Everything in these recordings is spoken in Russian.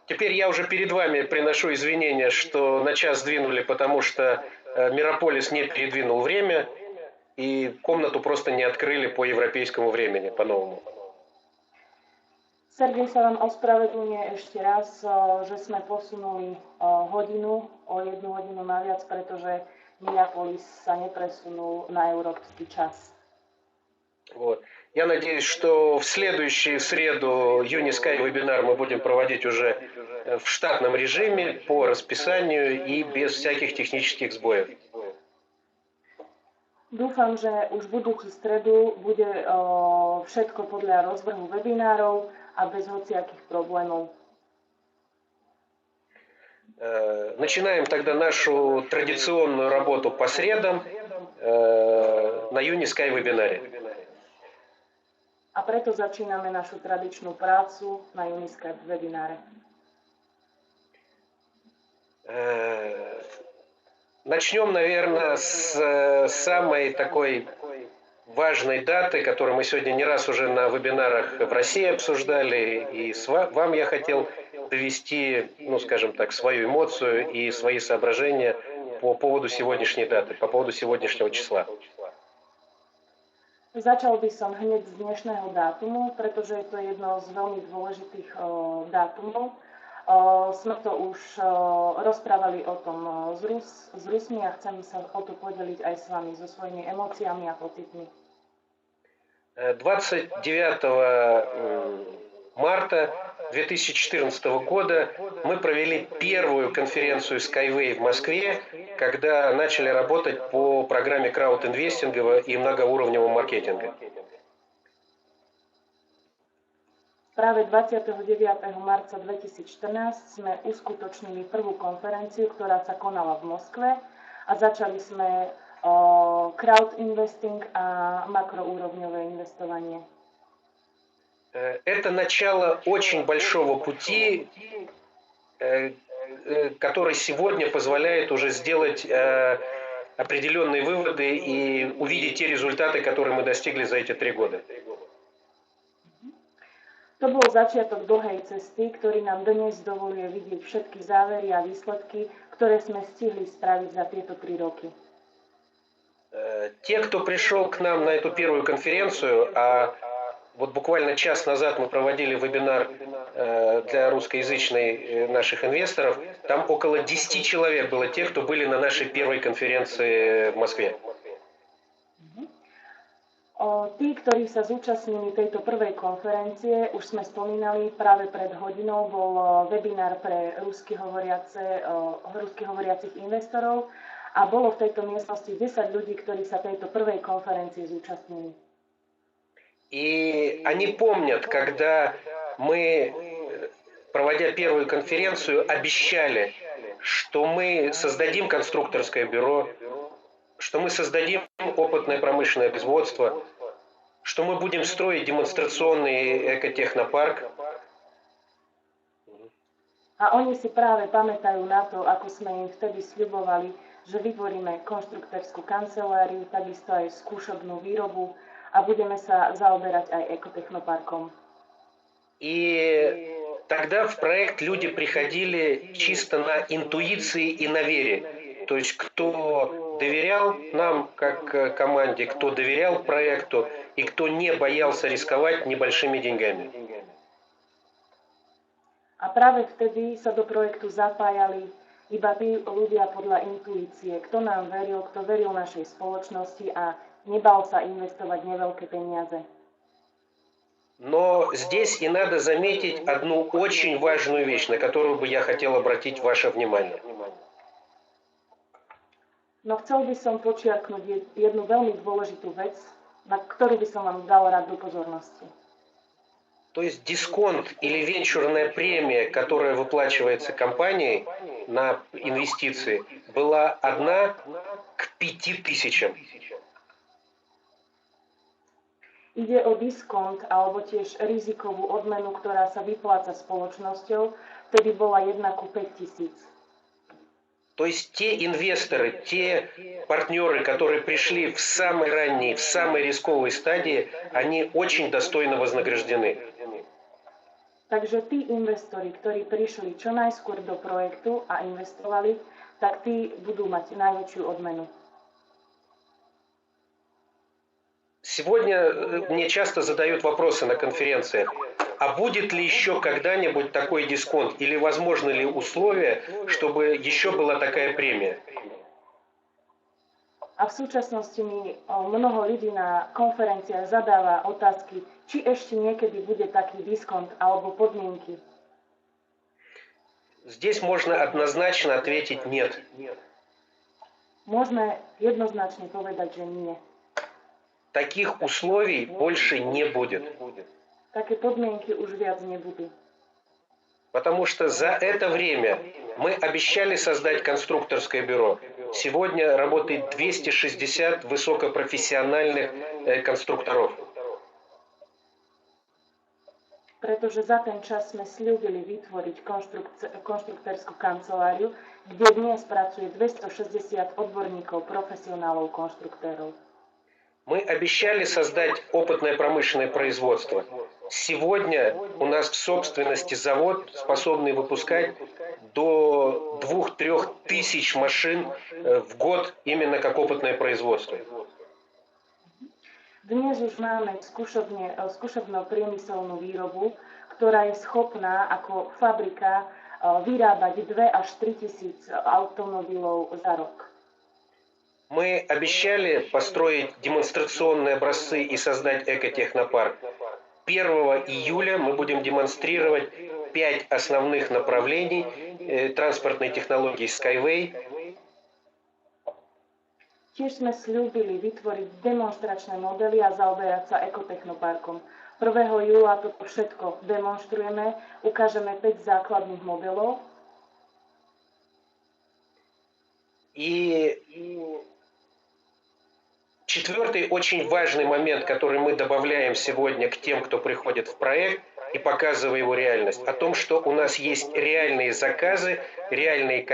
Теперь я уже перед вами приношу извинения, что на час сдвинули, потому что Мирополис не передвинул время, и комнату просто не открыли по европейскому времени, по-новому. Sergej sa vám ospravedlňuje ešte raz, že sme posunuli hodinu o 1 hodinu naviac, pretože Minneapolis sa nepresunul na európsky čas. Вот. Я надеюсь, что в следующую среду Unisky вебинар мы будем проводить уже в штатном режиме, по расписанию и без всяких технических сбоев. Dúfam, že už budúcu stredu bude všetko podľa rozvrhu webinárov a без всяких проблемов. Начинаем тогда нашу традиционную работу по средам на Unisky вебинаре. A preto začíname našu tradičnú prácu na Unisky webináre. Начнем, наверное, с самой такой важной даты, которую мы сегодня не раз уже на вебинарах в России обсуждали, и вам я хотел довести, ну, скажем так, свою эмоцию и свои соображения по поводу сегодняшней даты, по поводу сегодняшнего числа. Začal by som hneď z dnešného dátumu, pretože je to jedno z veľmi dôležitých dátumov. Sme to už rozprávali o tom s Rusmi a chcem sa o to podeliť aj s vami, so svojimi emóciami a pocitmi. 29 марта 2014 года мы провели первую конференцию Skyway в Москве, когда начали работать по программе краудинвестинга и многоуровневого маркетинга. Práve 29. marca 2014 sme uskutočnili prvú konferenciu, ktorá sa konala v Moskve a začali sme crowd investing a makroúrovňové investovanie. Это начало очень большого пути, который сегодня позволяет уже сделать определенные выводы и увидеть те результаты, которые мы достигли за эти 3 года. To bol začiatok dlhej cesty, ktorý nám dnes dovoluje vidieť všetky závery a výsledky, ktoré sme stihli spraviť za tieto 3 roky. Те, кто пришел к нам на эту первую конференцию, а вот буквально час назад мы проводили вебинар для русскоязычных наших инвесторов, там около 10 человек было тех, кто были на нашей первой конференции в Москве. Tí, ktorí sa zúčastnili tejto prvej konferencie, už sme spomínali, práve pred hodinou bol webinár pre rusky hovoriacich investorov a bolo v tejto miestnosti 10 ľudí, ktorí sa tejto prvej konferencie zúčastnili. И они помнят, когда мы, проводя первую конференцию, обещали, что мы создадим конструкторское бюро, что мы создадим опытное промышленное производство, что мы будем строить демонстрационный экотехнопарк. A oni si práve pamätajú na to, ako sme im vtedy sľubovali, že vytvoríme konštruktorskú kanceláriu, takisto aj skúšobnú výrobu a budeme sa zaoberať aj экотехнопарком. И тогда в проект люди приходили чисто на интуиции и на вере. То есть кто доверял нам как команде, кто доверял проекту и кто не боялся рисковать небольшими деньгами. A práve vtedy sa do projektu zapájali iba tí ľudia podľa intuície, kto nám veril, kto veril našej spoločnosti a nebal sa investovať neveľké peniaze. Но здесь и надо заметить одну очень важную вещь, на которую бы я хотел обратить ваше внимание. No chcel by som počiarknúť jednu veľmi dôležitú vec, na ktorú by som vám dal rád do pozornosti. То есть дисконт или венчурная премия, которая выплачивается компанией на инвестиции, была 1 к 5000. Ide o diskont alebo tiež rizikovú odmenu, ktorá sa vypláca spoločnosťou, vtedy bola 1 ku 5000. То есть те инвесторы, те партнеры, которые пришли в самой ранней, в самой рисковой стадии, они очень достойно вознаграждены. A práve tí investori, ktorí prišli v samej rannej, v samej riskovej stádii, oni очень достойно вознаграждены. Takže tí investori, ktorí prišli čo najskôr do projektu a investovali, tak tí budú mať najväčšiu odmenu. Сегодня мне часто задают вопросы на конференциях, а будет ли еще когда-нибудь такой дисконт или возможны ли условия, чтобы еще была такая премия? A v súčasnosti mi mnoho ľudí na konferenciách zadáva otázky, či ešte niekedy bude taký diskont alebo podmienky. Здесь можно однозначно ответить нет. Môžeme jednoznačne povedať, že nie. Таких условий больше не будет. Také podmienky už viac nebudú. Потому что за это время мы обещали создать конструкторское бюро. Сегодня работает 260 высокопрофессиональных конструкторов. Pretože za ten čas sme sľúbili vytvoriť konštruktorskú kanceláriu, kde dnes pracuje 260 odborníkov, profesionálov, konštruktérov. Мы обещали создать опытное промышленное производство. Сегодня у нас в собственности завод, способный выпускать до 2-3 тысяч машин в год именно как опытное производство. Dnes už máme skúšobno-priemyselnú výrobu, ktorá je schopná ako fabrika vyrábať 2 až 3 tisíc automobilov za rok. Мы обещали построить демонстрационные образцы и создать экотехнопарк. 1 июля мы будем демонстрировать 5 основных направлений транспортной технологии Skyway. Tiež sme sľúbili vytvoriť demonstračné modely a zaoberať sa ekotechnoparkom. 1. júla toto všetko demonstrujeme, ukážeme 5 základných modelov. И четвертый очень важный момент, который мы добавляем сегодня к тем, кто приходит в проект и показывая его реальность, о том, что у нас есть реальные заказы, реальные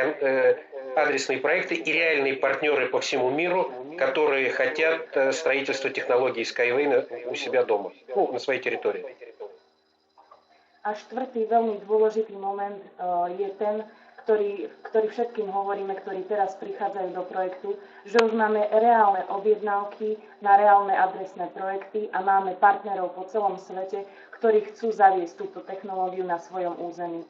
адресные проекты и реальные партнеры по всему миру, которые хотят строительства технологий Skyway у себя дома, на своей территории. A štvrtý veľmi dôležitý moment je ten, ktorý všetkým hovoríme, ktorí teraz prichádzajú do projektu, že už máme reálne objednávky na reálne adresné projekty a máme partnerov po celom svete, ktorí chcú zaviesť túto technológiu на своем území.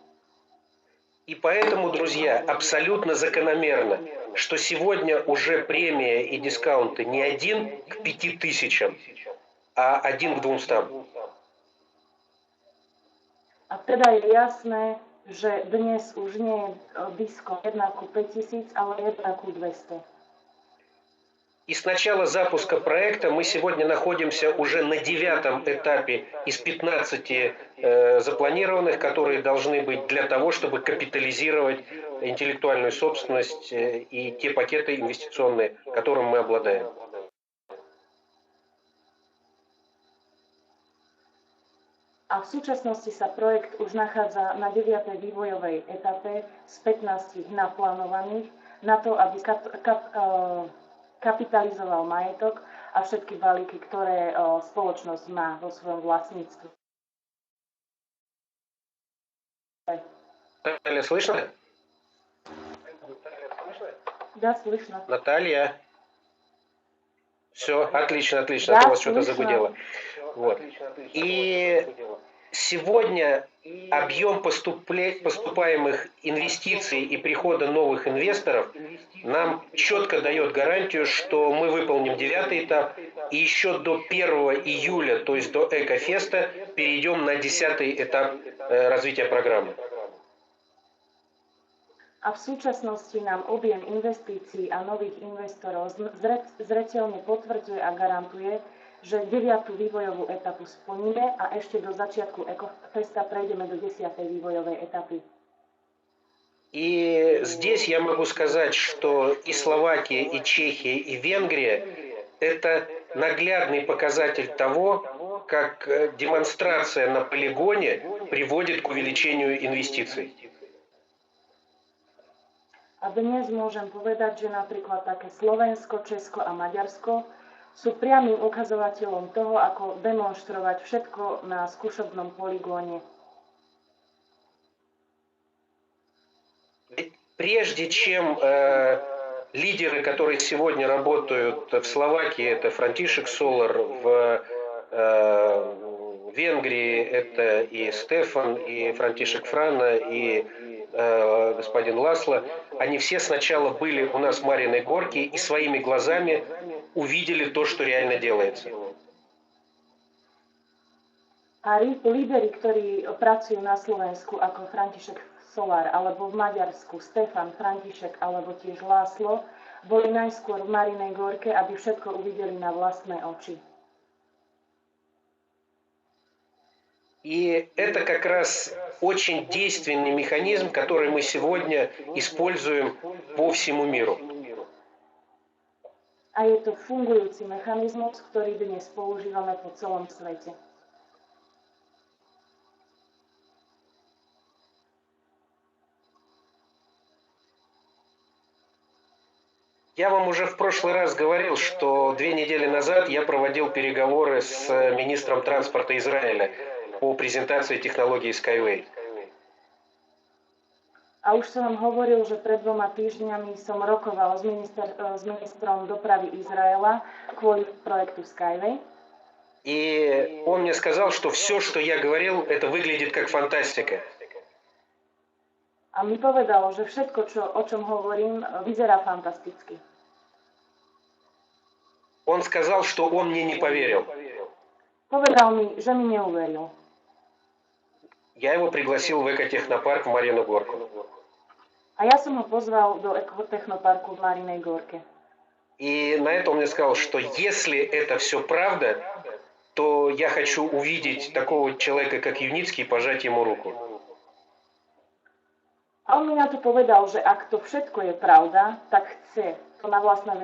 И поэтому, друзья, абсолютно закономерно, что сегодня уже премия и дискаунты не 1 к 5000, а 1 к 200. A teda je jasné, že dnes už nie je diskont 1 ku 5000, ale 1 ku 200. И с начала запуска проекта мы сегодня находимся уже на 9-м этапе из 15 запланированных, которые должны быть для того, чтобы капитализировать интеллектуальную собственность и те пакеты инвестиционные, которым мы обладаем. A v súčasnosti sa projekt už nachádza na 9. vývojovej etape z 15 naplánovaných na to, aby kapitalizoval majetok a všetky balíky, ktoré spoločnosť má vo svojom vlastníctve. Наталья, слышно? Да, слышно. Наталья. Все, отлично, отлично, Да, а то у вас что-то слышно. загудело. Вот. И сегодня объем поступаемых инвестиций и прихода новых инвесторов нам четко дает гарантию, что мы выполним 9-й этап и еще до 1 июля, то есть до Экофеста, перейдем на 10-й этап развития программы. A v súčasnosti nám objem investícií a nových investorov zreteľne potvrdzuje a garantuje, že 9. vývojovú etapu splníme a ešte do začiatku Ekofesta prejdeme do 10. vývojovej etapy. И здесь я могу сказать, что и Словакия, и Чехия, и Венгрия – это наглядный показатель того, как демонстрация на полигоне приводит к увеличению инвестиций. A dnes môžem povedať, že napríklad také Slovensko, Česko a Maďarsko sú priamym ukazovateľom toho, ako demonštrovať všetko na skúšobnom poligóne. прежде чем лидеры, которые сегодня работают в Словакии, это Франтишек Солар, в Венгрии это и Стефан, и Франтишек Франа, и господин Ласло, они все сначала были у нас в Мариной Горке и своими глазами увидели то, что реально делается. A líderi, ktorí pracujú na Slovensku ako František Solár, alebo v Maďarsku Stefan, František, alebo tiež Láslo, boli najskôr v Marinej Gorke, aby všetko uvideli na vlastné oči. И это как раз очень действенный механизм, который мы сегодня используем по всему миру. A je to fungujúci mechanizmus, ktorý dnes používame po celom svete. Я вам уже в прошлый раз говорил, что 2 недели назад я проводил переговоры с министром транспорта Израиля по презентации технологии Skyway. A už som vám hovoril, že pred 2 týždňami som rokoval s ministrom dopravy Izraela kvôli projektu Skyway. И он мне сказал, что все, что я говорил, это выглядит как фантастика. A mi povedal, že všetko, o čom hovorím, vyzerá fantasticky. Он сказал, что он мне не поверил. Povedal mi, že mi neuveril. Я его пригласил в экотехнопарк в Марину Горку. A ja som ho pozval do ekotechnoparku v Marinej Gorke. И на это он мне сказал, что если это все правда, то я хочу увидеть такого человека, как Юницкий, и пожать ему руку. A on mi na to povedal, že ak to všetko je pravda, tak chce to na vlastné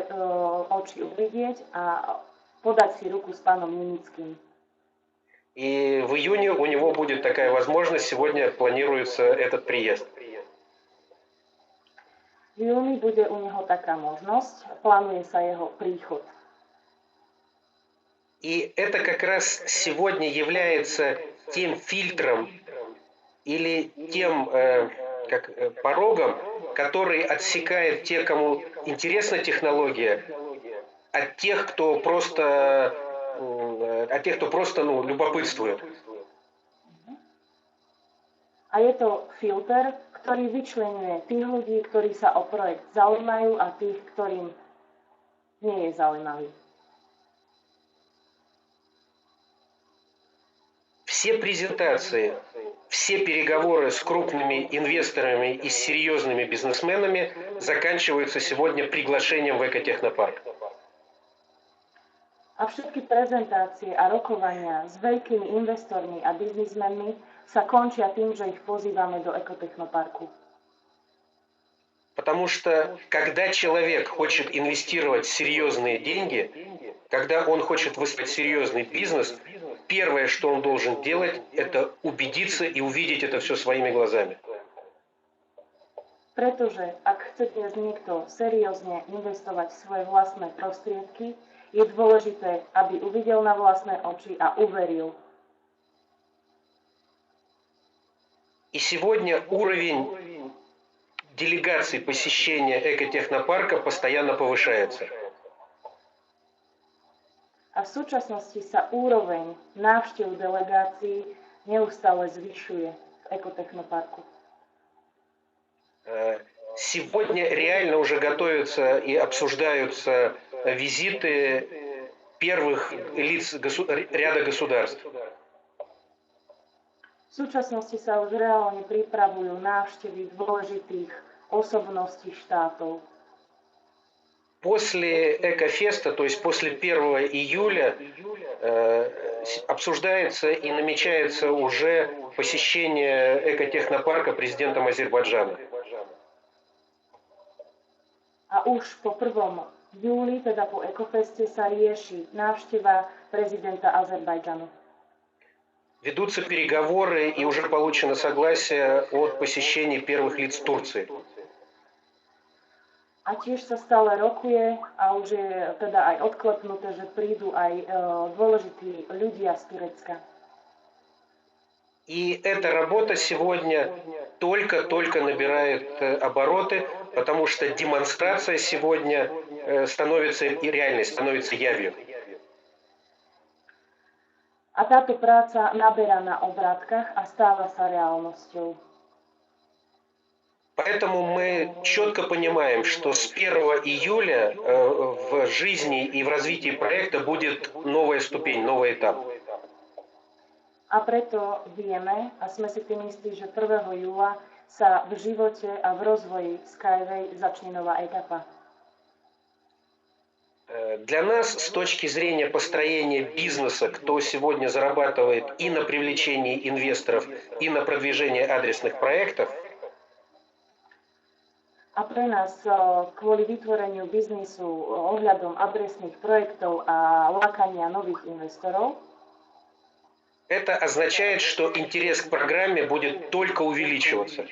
oči uvidieť a podať si ruku s pánom Junickým. И в июне у него будет такая возможность, сегодня планируется этот приезд. V júni bude u neho taká možnosť, plánuje sa jeho príchod. И это как раз сегодня является тем фильтром или тем порогом, который отсекает тех, кому интересна технология, от тех, кто просто любопытствует. A je to filter, ktorý vyčleňuje tých ľudí, ktorí sa o projekt zaujímajú a tých, ktorým nie je zaujímavý. Все презентации, все переговоры с крупными инвесторами и с серьезными бизнесменами заканчиваются сегодня приглашением в экотехнопарк. A všetky prezentácie a rokovania s veľkými investormi a biznismenmi sa končia tým, že ich pozývame do ekotechnoparku. Потому что когда человек хочет инвестировать серьезные деньги, когда он хочет выстроить серьезный бизнес, первое, что он должен делать, это убедиться и увидеть это все своими глазами. Pretože ak chce dnes niekto seriózne investovať svoje vlastné prostriedky, je dôležité, aby uvidel na vlastné oči a uveril. И сегодня уровень делегаций посещения экотехнопарка постоянно повышается. A v súčasnosti sa úroveň návštev delegácií neustále zvyšuje v ekotechnoparku. Сегодня реально уже готовятся и обсуждаются визиты первых лиц ряда государств. V súčasnosti sa už reálne pripravujú návštevy dôležitých osobností štátov. После Экофеста, то есть после 1 июля, обсуждается и намечается уже посещение экотехнопарка президентом Азербайджана. A už po 1. júli, teda po Ekofeste, sa rieši návšteva prezidenta Azerbajdžanu. Ведутся переговоры и уже получено согласие от посещения первых лиц Турции. A tiež sa stále rokuje a už je teda aj odklepnuté, že prídu aj dôležití ľudia z Turecka. И эта работа сегодня только-только набирает обороты, потому что демонстрация сегодня становится и реальной, становится явью. A táto práca naberá na obrátkach a stáva sa reálnosťou. Поэтому мы четко понимаем, что с 1 июля в жизни и в развитии проекта будет новая ступень, новый этап. A preto vieme a sme si tým istí, že 1. júla sa v živote a v rozvoji Skyway začne nová etapa. Для нас, с точки зрения построения бизнеса, кто сегодня зарабатывает и на привлечении инвесторов, и на продвижении адресных проектов, A pre nás kvôli vytvoreniu biznisu ohľadom adresných projektov a lákania nových investorov, это означает, что интерес к программе будет только увеличиваться.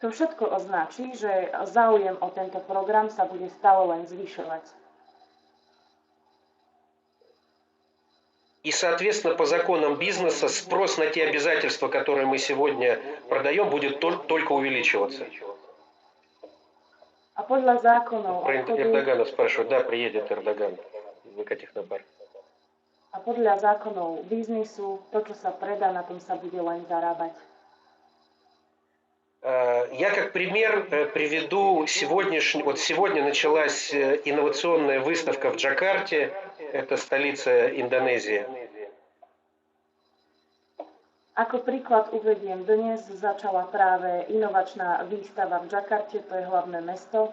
to všetko označí, že záujem o tento program sa bude stále len zvyšovať. И, соответственно, по законам бизнеса спрос на те обязательства, которые мы сегодня продаем, будет только увеличиваться. A podľa zákonov Про Эрдогана спрашивают. Да, приедет Эрдоган в Экотехнопарк. A podľa zákonov biznisu, to, čo sa predá, na tom sa bude len zarábať. Я как пример приведу вот сегодня началась инновационная выставка в Джакарте, это столица Индонезии. Ako príklad uvediem, dnes začala práve inovačná výstava v Džakarte, to je hlavné mesto.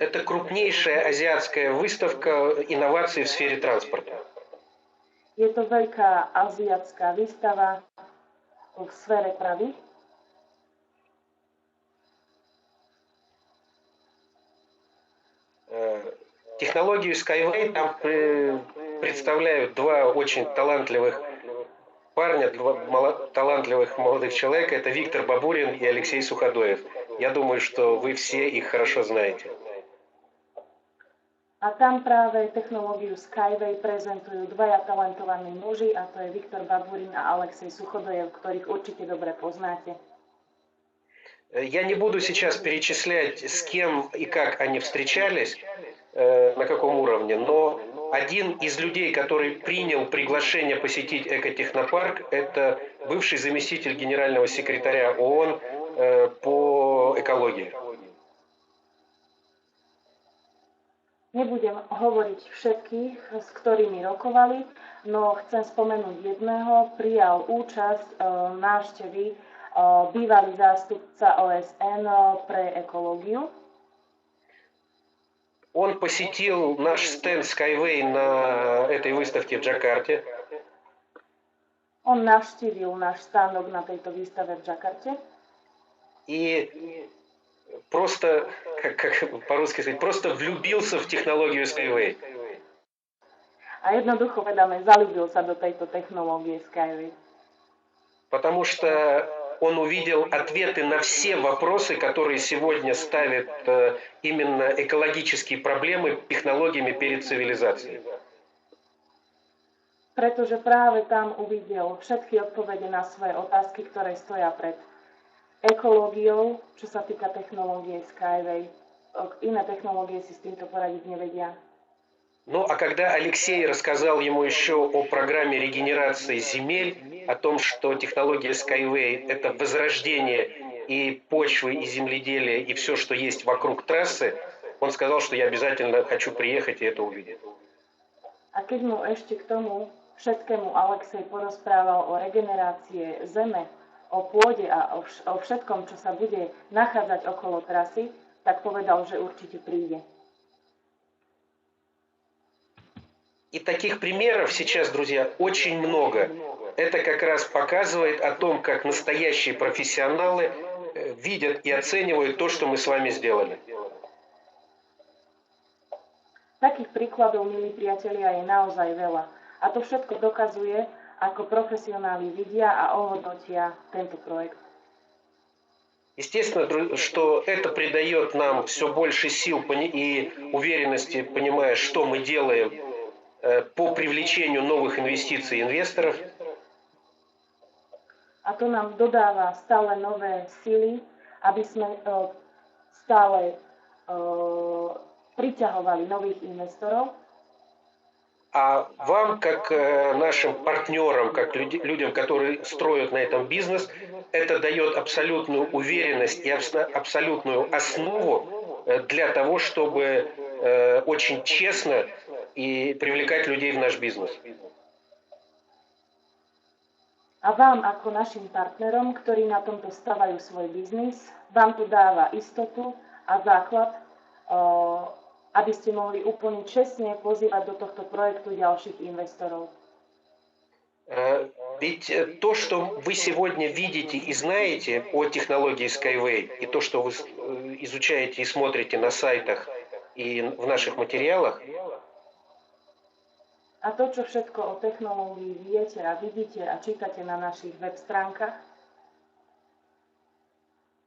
Это крупнейшая азиатская выставка инноваций в сфере транспорта. Je to veľká aziatská výstava v sfére pravy. Технологию Skyway там представляют два очень талантливых парня, два талантливых молодых человека. Это Виктор Бабурин и Алексей Суходоев. Я думаю, что вы все их хорошо знаете. A tam práve technológiu Skyway prezentujú dvaja talentovaní muži, a to je Viktor Baburin a Alexej Suchodojev, ktorých určite dobre poznáte. Я не буду сейчас перечислять, с кем и как они встречались, на каком уровне, но один из людей, который принял приглашение посетить Экотехнопарк, это бывший заместитель генерального секретаря ООН по экологии. Nebudem hovoriť všetkých, s ktorými rokovali, no chcem spomenúť jedného, prijal účasť návštevy bývalý zástupca OSN pre ekológiu. Он посетил наш стенд Skyway на этой выставке в Джакарте. On navštívil náš stánok na tejto výstave v Džakarte. И просто, как по-русски сказать, просто влюбился в технологию Skyway. A jednoducho vedáme, zalúbil sa do tejto technológie Skyway. Потому что он увидел ответы на все вопросы, которые сегодня ставят именно экологические проблемы технологиями перед цивилизацией. Pretože práve tam uvidel všetky odpovede na svoje otázky, ktoré stoja pred ekológiou, čo sa týka technológie Skyway. Iné technológie si s týmto poradiť nevedia. Ну, а когда Алексей рассказал ему еще о программе регенерации земель, о том, что технология Skyway – это возрождение и почвы, и земледелия, и все, что есть вокруг трассы, он сказал, что я обязательно хочу приехать и это увидеть. A keď mu ešte k tomu všetkému Alexej porozprával o regenerácie zeme, o pôde a o všetkom, čo sa bude nachádzať okolo trasy, tak povedal, že určite príde. И таких примеров сейчас, друзья, очень много. Это как раз показывает о том, как настоящие профессионалы видят и оценивают то, что мы с вами сделали. Takých príkladov, milí priatelia, je naozaj veľa. A to všetko dokazuje, ako profesionáli vidia a ohodnotia tento projekt. Естественно, что это придает нам все больше сил и уверенности, понимая, что мы делаем по привлечению новых инвестиций инвесторов. A to nám dodáva stále nové síly, aby sme stále priťahovali nových investorov. А вам, как нашим партнерам, как людям, которые строят на этом бизнес, это дает абсолютную уверенность и абсолютную основу для того, чтобы очень честно и привлекать людей в наш бизнес. A vám ako našim partnerom, ktorí na tomto stavajú svoj biznis, vám to dáva istotu a základ, aby ste mohli úplne čestne pozývať do tohto projektu ďalších investorov. Ведь то, что вы сегодня видите и знаете о технологии Skyway, и то, что вы изучаете и смотрите на сайтах и в наших материалах, a to, čo všetko o technológii viete a vidíte a čítate na našich web stránkach,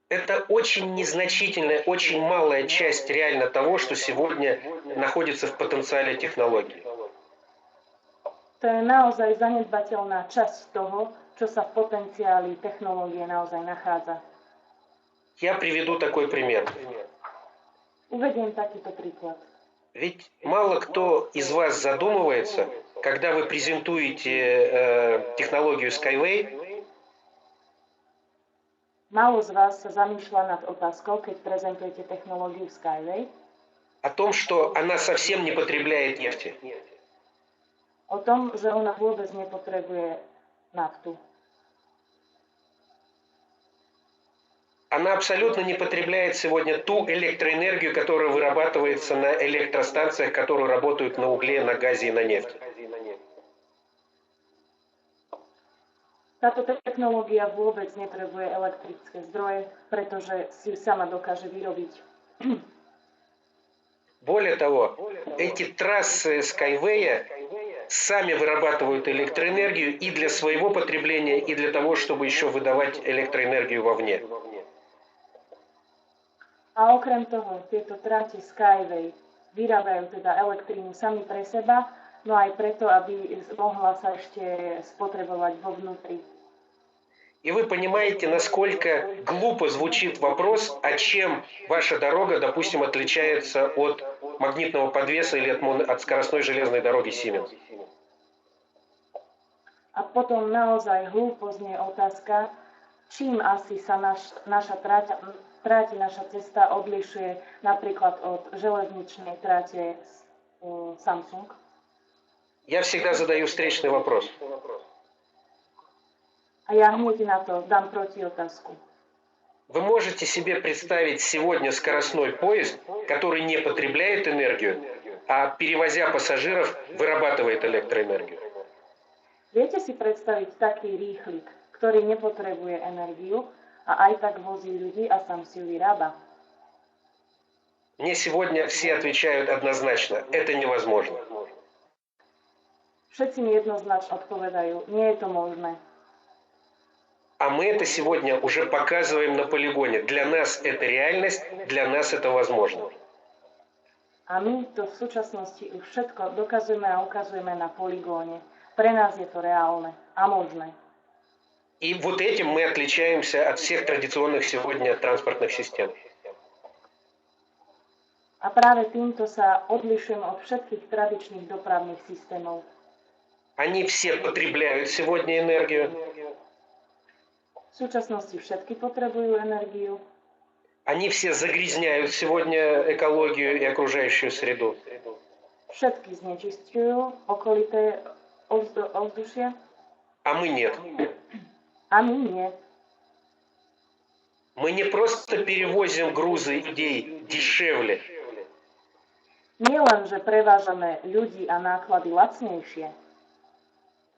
это очень незначительная, очень малая часть реально того, что сегодня находится в потенциале технологии. To je naozaj zanedbateľná časť toho, čo sa v potenciáli technológie naozaj nachádza. Я приведу такой пример. Uvediem takýto príklad. Ведь мало кто из вас задумывается, когда вы презентуете технологию Skyway, Málo z vás sa zamýšľa nad otázkou, keď prezentujete technológiu Skyway, о том, что она совсем не потребляет нефти. o tom, že ona vôbec nepotrebuje naftu. Она абсолютно не потребляет сегодня ту электроэнергию, которая вырабатывается на электростанциях, которые работают на угле, на газе и на нефти. Táto technológia vôbec nepotrebuje elektrické zdroje, pretože si sama dokáže vyrobiť. Более того, эти трассы Skyway сами вырабатывают электроэнергию и для своего потребления, и для того, чтобы еще выдавать электроэнергию вовне. A okrem toho, tieto trate Skyway vyrábajú teda elektrínu sami pre seba, no aj preto, aby mohla sa ešte spotrebovať vo vnútri. И вы понимаете, насколько глупо звучит вопрос, а чем ваша дорога, допустим, отличается от магнитного подвеса или от скоростной железной дороги Siemens. A potom naozaj hlúpo znie otázka, čím asi sa naša cesta odlišuje napríklad od železničnej trate Samsung. Я всегда задаю встречный вопрос. A ja hneď na to dám protiotázku. Вы можете себе представить сегодня скоростной поезд, который не потребляет энергию, а перевозя пассажиров, vyrabатывает электроэнергию? Viete si predstaviť taký rýchlik, ktorý nepotrebuje energiu a aj tak vozí ľudí a sám si ju vyrába? Мне сегодня все отвечают однозначно, это невозможно. Všetci mi jednoznačne odpovedajú, nie je to možné. А мы это сегодня уже показываем на полигоне. Для нас это реальность, для нас это возможно. A my to v súčasnosti už všetko dokazujeme a ukazujeme na poligóne. Pre nás je to reálne a možné. И вот этим мы отличаемся от всех традиционных сегодня транспортных систем. A práve týmto sa odlišujeme od všetkých tradičných dopravných systémov. Они все потребляют сегодня энергию. V súčasnosti všetky potrebujú energiu. Они все загрязняют сегодня экологию и окружающую среду. Všetky znečisťujú okolité ovzdušie. А мы нет. A my nie. Мы не просто перевозим грузы идей дешевле. Nie len, že prevážame ľudí a náklady lacnejšie,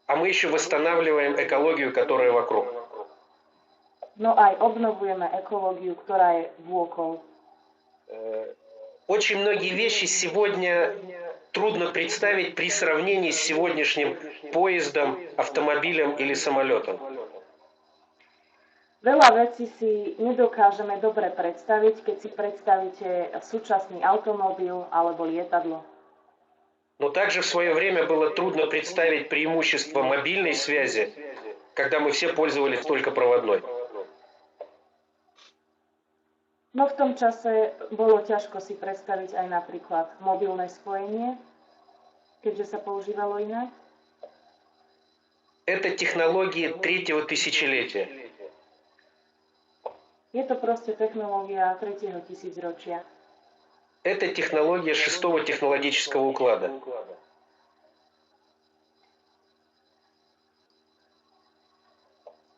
А мы еще восстанавливаем экологию, которая вокруг. no aj obnovujeme ekológiu, ktorá je vôkol. Очень многие вещи сегодня трудно представить при сравнении с сегодняшним поездом, автомобилем или самолетом. Veľa vecí si nedokážeme dobre predstaviť, keď si predstavíte súčasný automobil alebo lietadlo. Но также в свое время было трудно представить преимущество мобильной связи когда мы все пользовались только проводной. No v tom čase bolo ťažko si predstaviť aj napríklad mobilné spojenie, keďže sa používalo inak. Это технологии третьего тысячелетия. Je to proste technológia 3. tisícročia. Это технология шестого технологического уклада.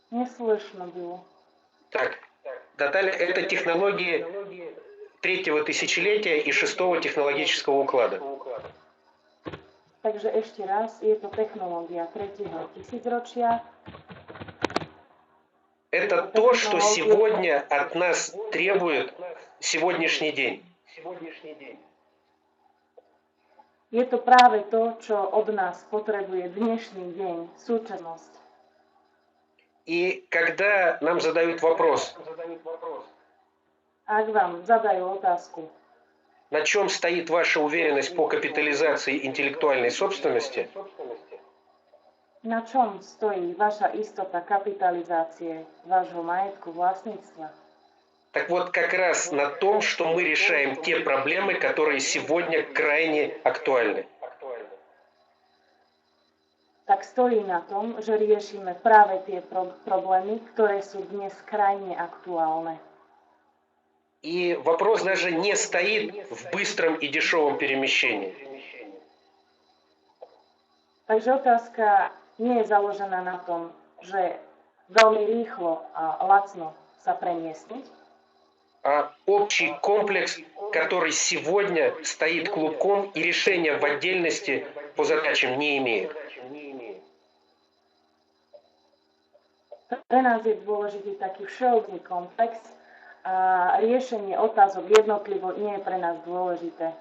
Не слышно было. Так, Наталья, это технологии третьего тысячелетия и шестого технологического уклада. Takže ešte raz, je to technológia 3. tisícročia. Это то, что сегодня от нас требует сегодняшний день. Je to práve to, čo od nás potrebuje dnešný deň, súčasnosť. И когда нам задают вопрос, Ak vám zadajú otázku, на чем стоит ваша уверенность по капитализации интеллектуальной собственности, na čom stojí vaša istota kapitalizácie vášho majetku vlastníctva, так вот как раз на том, что мы решаем те проблемы, которые сегодня крайне актуальны. tak stojí na tom, že riešime práve tie problémy, ktoré sú dnes krajne aktuálne. И вопрос даже не стоит в быстром и дешевом перемещении. Takže otázka nie je založená na tom, že veľmi rýchlo a lacno sa premiestniť, А общий комплекс, который сегодня стоит клубком и решения в отдельности по задачам не имеет. Pre nás je dôležitý taký všeobecný komplex a riešenie otázok jednotlivo nie je pre nás dôležité.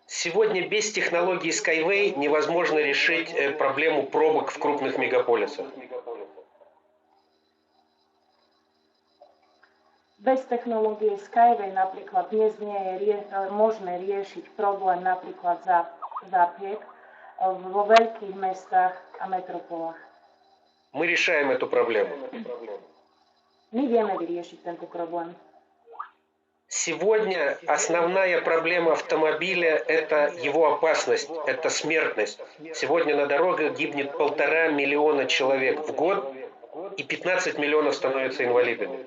Сегодня без технологии Skyway невозможно решить проблему пробок в крупных мегаполисах. Bez technológie Skyway napríklad dnes nie je možné riešiť problém napríklad zápiek vo veľkých mestách a metropolách. Мы решаем эту проблему. My vieme vyriešiť tento problém. Сегодня основная проблема автомобиля – это его опасность, это смертность. Сегодня на дорогах гибнет 1,5 миллиона человек в год, и 15 миллионов становятся инвалидами.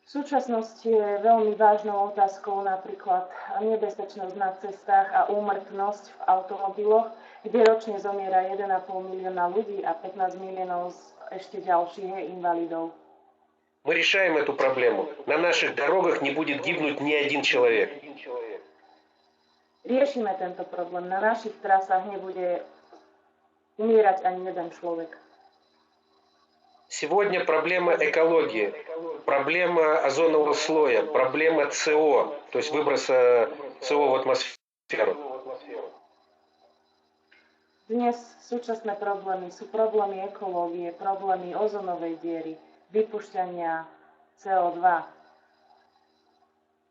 V súčasnosti je veľmi vážnou otázkou napríklad nebezpečnosť na cestách a úmrtnosť v automobiloch, kde ročne zomiera 1,5 milióna ľudí a 15 miliónov ešte ďalších je invalidov. Мы решаем эту проблему. На наших дорогах не будет гибнуть ни один человек. Riešime tento problém. Na našich trasách nebude umierať ani jeden človek. Сегодня проблема экологии, проблема озонового слоя, проблема СО, то есть выброса СО в атмосферу. Dnes súčasné problémy sú problémy ekológie, problémy ozonovej diery, vypušťania CO2.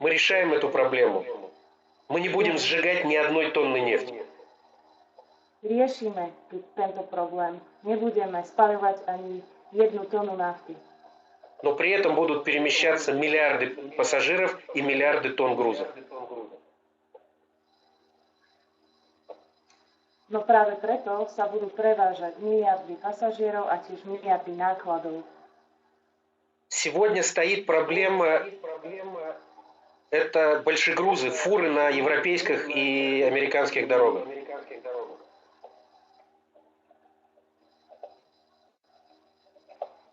Мы решаем эту проблему. Мы не будем сжигать ни одной тонны нефти. Riešime tento problém. Nebudeme spaľovať ani 1 tonu nafty. Но при этом будут перемещаться миллиарды пассажиров и миллиарды тонн грузов. No práve preto sa budú prevážať miliardy pasažierov a tiež miliardy nákladov. Сегодня стоит проблема, это большегрузы, фуры на европейских и американских дорогах.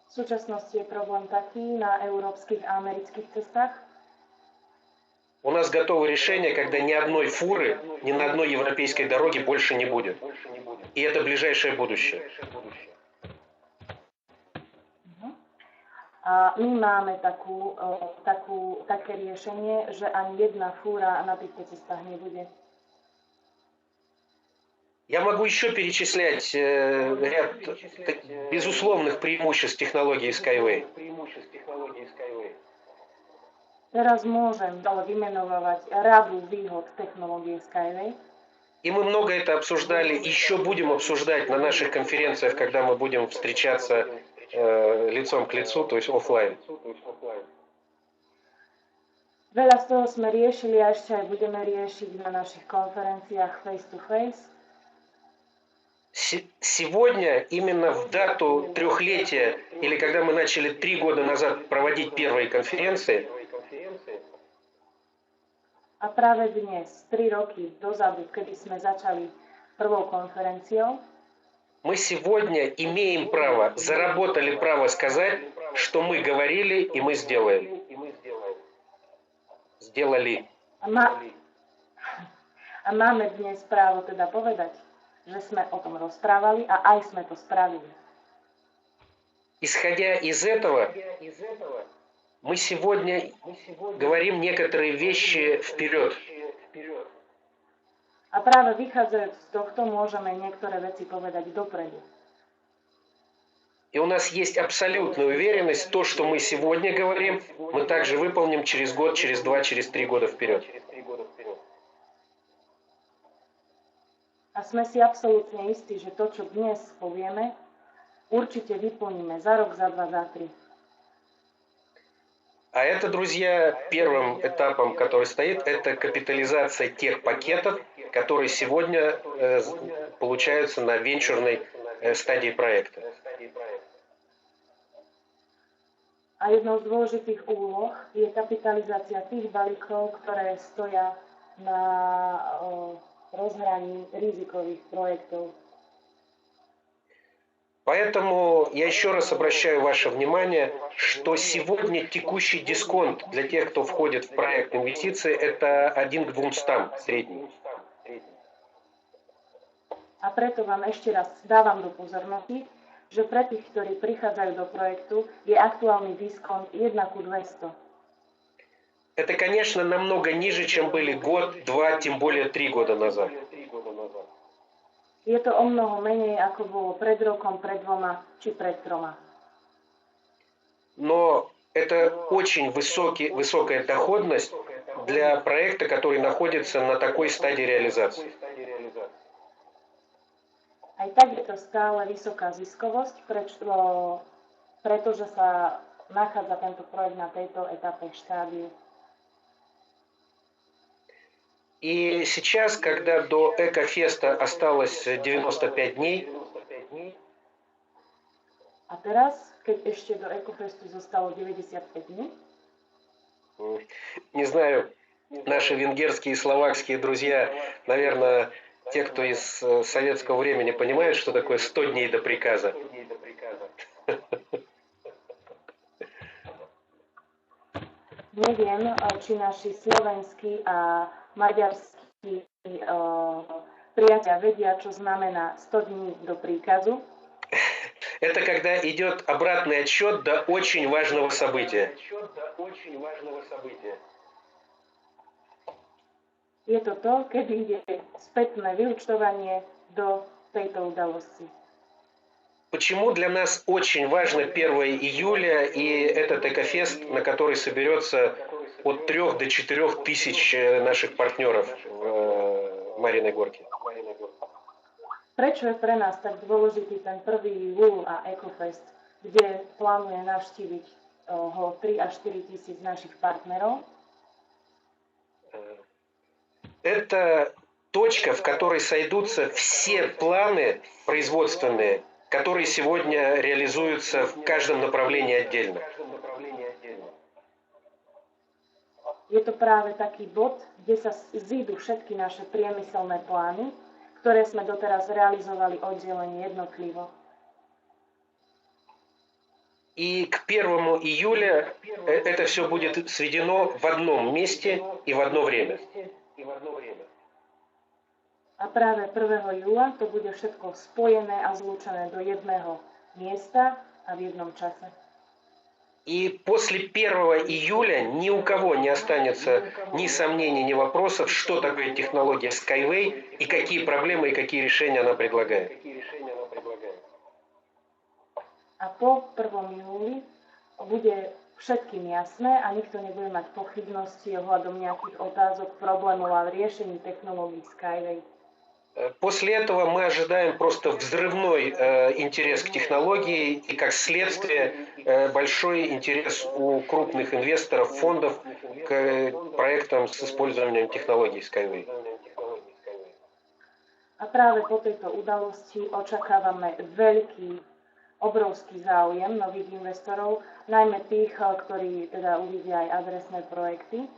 V súčasnosti je problém taký na európskych a amerických cestách. У нас готово решение, когда ни одной фуры, ни на одной европейской дороге больше не будет. И это ближайшее будущее. A my máme také riešenie, že ani jedna fúra na týchto cestách nebude. Я могу еще перечислять ряд безусловных преимуществ технологии Skyway. Teraz môžem vymenovať radu výhod technológie Skyway. И И мы много это обсуждали, еще будем обсуждать на наших конференциях, когда мы будем встречаться лицом к лицу, то есть офлайн. Veľa z toho sme riešili a ešte aj budeme riešiť na našich konferenciách face to face. Сегодня, именно в дату трехлетия, или когда мы начали 3 года назад проводить первые конференции, a práve dnes, 3 roky dozadu, kedy sme začali prvou konferenciou, мы сегодня имеем право, заработали право сказать, что мы говорили и мы сделаем. Сделали. A máme dnes právo teda povedať, že sme o tom rozprávali a aj sme to spravili. Исходя из этого, мы сегодня говорим некоторые вещи вперед. A práve vychádzajúc z tohto môžeme niektoré veci povedať dopredu. И у нас есть абсолютная уверенность, то, что мы сегодня говорим, мы также выполним через год, через 2, через 3 года вперед. A sme si absolútne istí, že to, čo dnes povieme, určite vyplníme za rok, za 2, za 3. А это, друзья, первым этапом, который стоит, это капитализация тех пакетов, которые сегодня получаются на венчурной стадии проекта. A jednou z dôležitých úloh je kapitalizácia tých balíkov, ktoré stoja na rozhraní rizikových проектов. Поэтому я еще раз обращаю ваше внимание, что сегодня текущий дисконт для тех, кто входит в проект инвестиций, это 1 к 200 средний. A preto vám ešte raz dávam do pozornosti, že pre tých, ktorí prichádzajú do projektu, je aktuálny diskont 1 ku 200. Это, конечно, намного ниже, чем были год, 2, тем более 3 года назад. Je to o mnoho menej, ako bolo pred rokom, pred 2 či pred 3. Но это очень высокая доходность для проекта, который находится на такой стадии реализации. Aj tak je to stále vysoká ziskovosť, pretože sa nachádza tento projekt na tejto etape štádiu. И сейчас, когда до Экофеста осталось 95 дней, a teraz, keď ešte do Ekofestu zostalo 95 dní, не знаю, наши венгерские и словакские друзья, наверное, те, кто из советского времени понимают, что такое 100 дней до приказа. Neviem, či naši slovenskí a maďarskí priatelia vedia, čo znamená 100 dní do príkazu. Это когда идет обратный отсчет до очень важного события. Je to to, keď ide spätné vyúčtovanie do tejto udalosti. Почему для нас очень важно 1 июля и этот Экофест, на который соберется от 3 до 4 тысяч наших партнеров в Мариной Горке? Prečo je pre nás tak dôležitý ten 1. júl a Ekofest, kde plánuje navštíviť ho 3 až 4 tisíc našich partnerov? Это точка, в которой сойдутся все планы производственные, которые сегодня реализуются в каждом направлении отдельно. Je to práve taký bod, kde sa zídu všetky naše priemyselné plány, ktoré sme doteraz realizovali oddelenie jednotlivo. И к 1 июля это все будет сведено в одном месте и в одно время. A práve 1. júla to bude všetko spojené a zlúčené do jedného miesta a v jednom čase. И после 1 июля ни у кого не останется ни сомнений, ни вопросов, что такое технология Skyway и какие проблемы и какие решения она предлагает. A po 1. júli bude všetkým jasné a nikto nebude mať pochybnosti ohľadom nejakých otázok, problémov a riešení technológií Skyway. После этого мы ожидаем просто взрывной интерес к технологии и, как следствие, большой интерес у крупных инвесторов, фондов к проектам с использованием технологий Skyway. A práve po tejto udalosti očakávame obrovský záujem nových investorov, najmä tých, ktorí teda uvidia aj adresné projekty.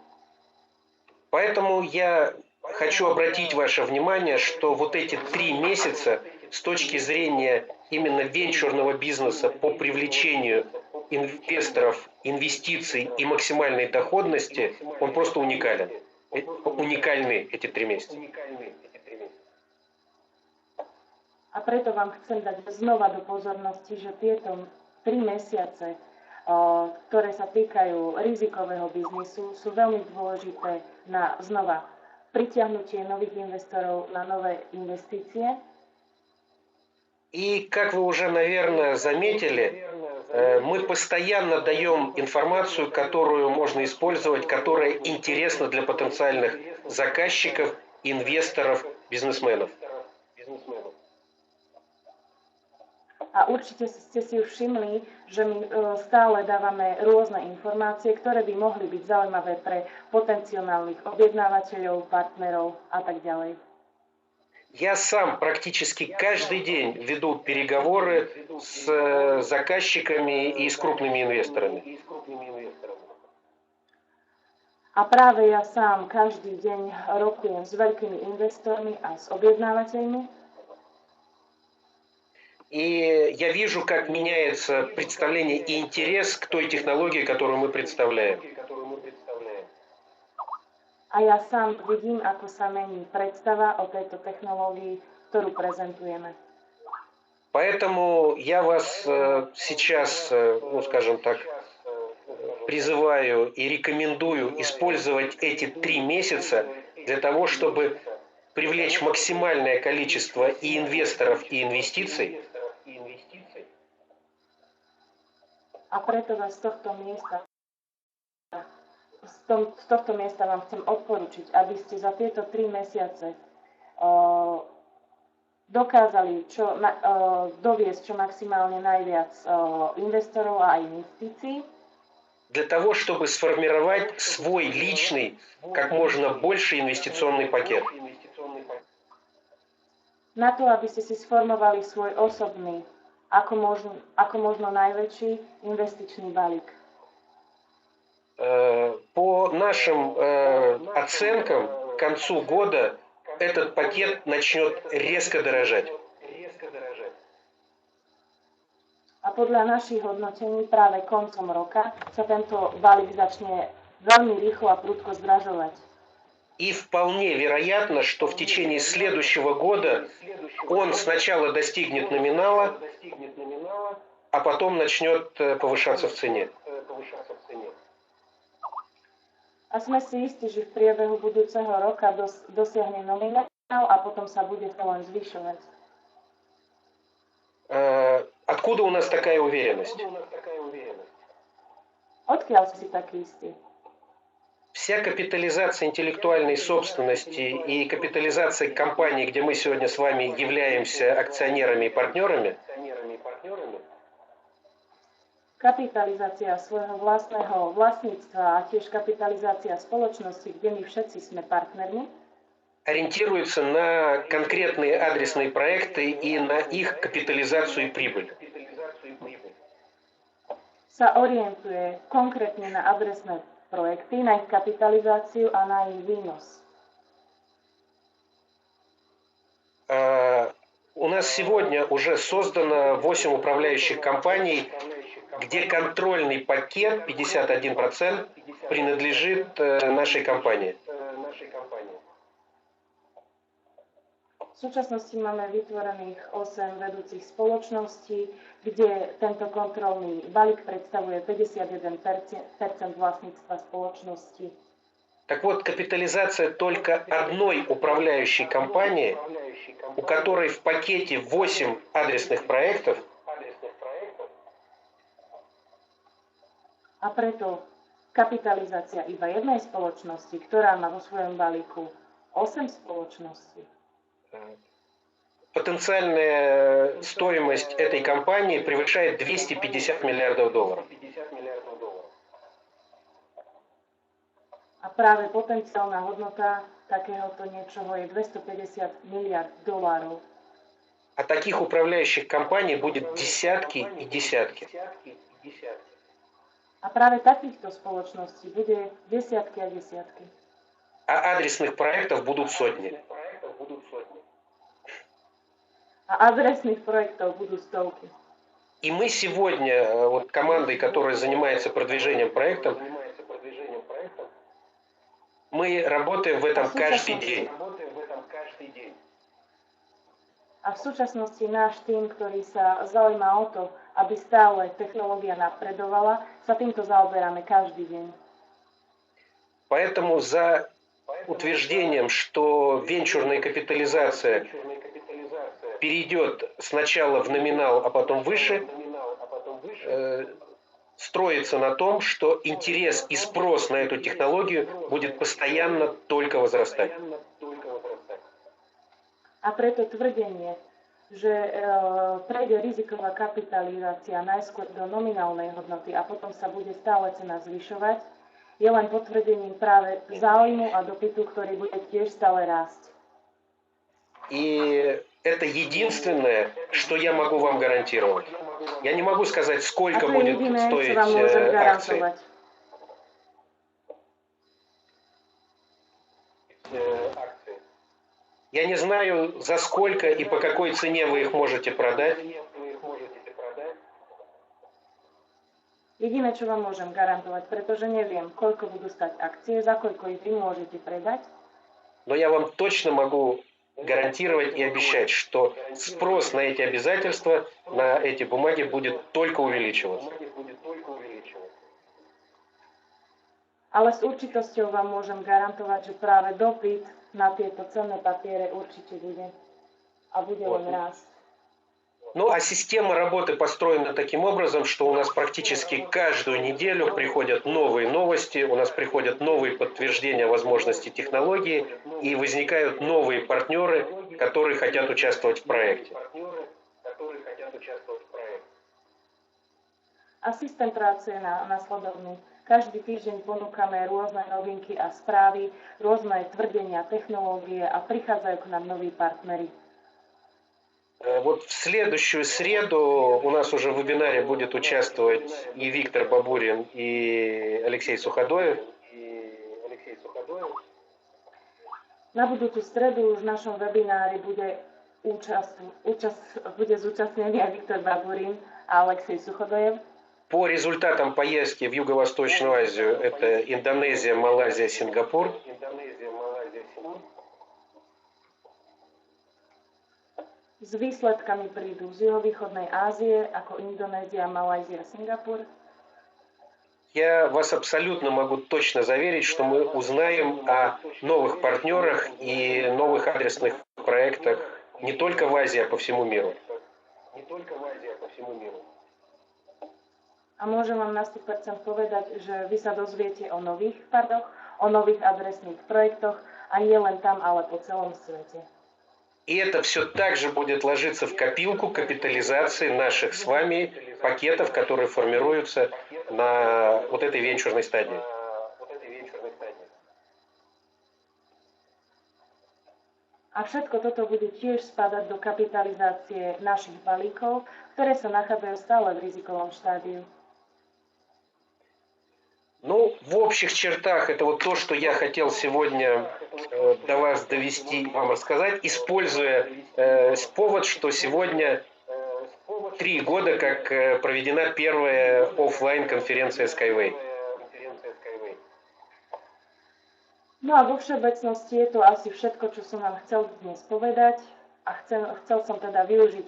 Поэтому я хочу обратить ваше внимание, что вот эти 3 месяца с точки зрения именно венчурного бизнеса по привлечению инвесторов, инвестиций и максимальной доходности, он просто уникален. Уникальны эти 3 месяца. A preto vám chcem dať znova do pozornosti, že tieto 3 mesiace, ktoré sa týkajú rizikového biznisu, sú veľmi dôležité na znova притягнутие новых инвесторов на новые инвестиции. И, как вы уже, наверное, заметили, мы постоянно даем информацию, которую можно использовать, которая интересна для потенциальных заказчиков, инвесторов, бизнесменов. A určite ste si už všimli, že my stále dávame rôzne informácie, ktoré by mohli byť zaujímavé pre potenciálnych objednávateľov, partnerov a tak ďalej. Я сам практически каждый день веду переговоры с заказчиками и с крупными инвесторами. A práve ja sám každý deň rokujem s veľkými investormi a s objednávateľmi. И я вижу, как меняется представление и интерес к той технологии, которую мы представляем. A ja sám vidím, ako sa mení predstava o tejto technológii, ktorú prezentujeme. Поэтому я вас сейчас, ну скажем так, призываю и рекомендую использовать эти 3 месяца для того, чтобы привлечь максимальное количество и инвесторов, и инвестиций. A preto vás z tohto miesta vám chcem odporučiť, aby ste za tieto 3 mesiace dokázali doviesť čo maximálne najviac investorov a investícií. Для того, чтобы сформировать свой личный, как можно больше инвестиционный пакет. Na to, aby ste si sformovali svoj osobný, ako možno najväčší investičný balík. По нашим оценкам, к концу года этот пакет начнет резко дорожать. A podľa našich hodnotení práve koncom roka sa tento balík začne veľmi rýchlo a prudko zdražovať. И вполне вероятно, что в течение следующего года он сначала достигнет номинала, а потом начнет повышаться в цене. A sme si istí, že v priebehu budúceho roka dosiahne nominál a potom sa bude to len zvyšovať. Откуда у нас такая уверенность? Odkiaľ si taký istý? Вся капитализация интеллектуальной собственности и капитализация компаний, где мы сегодня с вами являемся акционерами и партнерами, kapitalizácia svojho vlastného vlastníctva a tiež kapitalizácia spoločnosti, kde my všetci sme partnermi, ориентируется на конкретные адресные проекты и на их капитализацию и прибыль. Sa orientuje konkrétne na adresné projekty, na ich kapitalizáciu a na ich výnos. У нас сегодня уже создано 8 управляющих компаний, где контрольный пакет 51% принадлежит нашей компании. V súčasnosti máme vytvorených 8 vedúcich spoločností, kde tento kontrolný balík predstavuje 51% vlastníctva spoločnosti. Так вот, капитализация только одной управляющей компании, у которой в пакете 8 адресных проектов, a preto kapitalizácia iba jednej spoločnosti, ktorá má vo svojom balíku 8 spoločností, потенциальная стоимость этой компании превышает 250 миллиардов долларов. A práve potenciálna hodnota takéhoto niečoho je 250 miliard dolárov. А таких управляющих компаний будет десятки и десятки. A práve takýchto spoločností bude desiatky a desiatky. А адресных проектов будут сотни. A adresných projektov budú stovky. И мы сегодня, вот командой, которая занимается продвижением проектов, мы работаем в этом каждый день. A v súčasnosti náš tým, ktorý sa zaujíma o to, aby stále technológia napredovala, sa týmto zaoberáme každý deň. Поэтому за утверждением, что венчурная капитализация перейдет сначала в номинал, а потом выше, строится на том, что интерес и спрос на эту технологию будет постоянно только возрастать. A preto tvrdenie, že prejde riziková kapitalizácia najskôr do nominálnej hodnoty a potom sa bude stále cena zvyšovať, je len potvrdením práve záujmu a dopytu, ktorý bude tiež stále rásť. И это единственное, что я могу вам гарантировать. Я не могу сказать, сколько будет стоить акции. Я не знаю, за сколько и по какой цене вы их можете продать. Jediné, čo vám môžem garantovať, pretože neviem, koľko budú stať akcie, za koľko ich vy môžete predať. Но я вам точно могу гарантировать и обещать, что спрос на эти обязательства, на эти бумаги будет только увеличиваться. Ale s určitosťou vám môžem garantovať, že práve dopyt na tieto cenné papiere určite bude. A bude len rásť. Ну а система работы построена таким образом, что у нас практически каждую неделю приходят новые новости, у нас приходят новые подтверждения возможности технологии и возникают новые партнеры, которые хотят участвовать в проекте. A systém práce je následovný. Každý týždeň ponúkame rôzne novinky a správy, rôzne tvrdenia, technológie a prichádzajú k nám noví partneri. Вот в следующую среду у нас уже в вебинаре будет участвовать и Виктор Бабурин, и Алексей Суходоев. Na budúcu stredu už v našom webinári bude zúčastnený aj Viktor Baburin a Alexej Suchodojev. По результатам поездки в Юго-Восточную Азию это Индонезия, Малайзия, Сингапур. S výsledkami prídu z juhovýchodnej Ázie, ako Indonézia, Malajzia, Singapur. Я вас абсолютно могу точно заверить, что мы узнаем о новых партнерах и новых адресных проектах не только в Азии, а по всему миру. A môžem vám na 100% povedať, že vy sa dozviete o nových pardoch, o nových adresných projektoch a nie len tam, ale po celom svete. И это все также будет ложиться в копилку капитализации наших с вами пакетов, которые формируются на вот этой венчурной стадии. A všetko toto bude tiež spadať do kapitalizácie našich balíkov, ktoré sa nachádzajú stále v rizikovom štádiu. Ну, в общих чертах это вот то, что я хотел сегодня до вас довести, вам рассказать, используя повод, что сегодня 3 года, как проведена первая офлайн конференция Skyway. No a vo všeobecnosti je to asi všetko, čo som vám chcel dnes povedať a chcel som teda využiť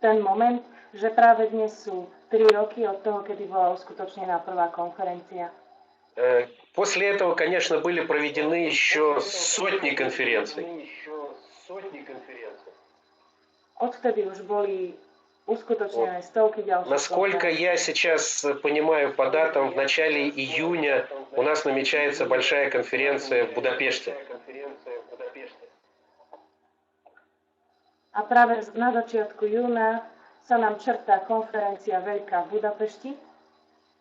ten moment, že práve dnes sú 3 roky od toho, kedy bola uskutočnená prvá konferencia. После этого, конечно, были проведены еще сотни конференций. Odvtedy už boli uskutočnené stovky ďalších. Насколько я сейчас понимаю по датам, в начале июня у нас намечается большая конференция в Будапеште. A práve na začiatku júna sa nám črtá konferencia veľká v Budapešti.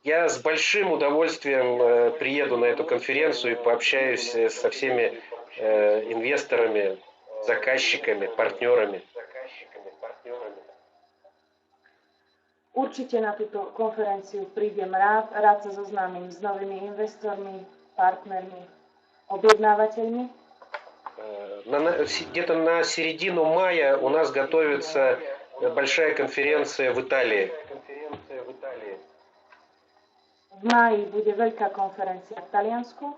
Я с большим удовольствием приеду на эту конференцию и пообщаюсь со всеми инвесторами, заказчиками, партнерами. Určite na túto konferenciu prídem rád sa zoznámim s novými investormi, partnermi, объединявателями. Где-то на середину мая у нас готовится большая конференция в Италии. V máji bude veľká konferencia v Taliansku.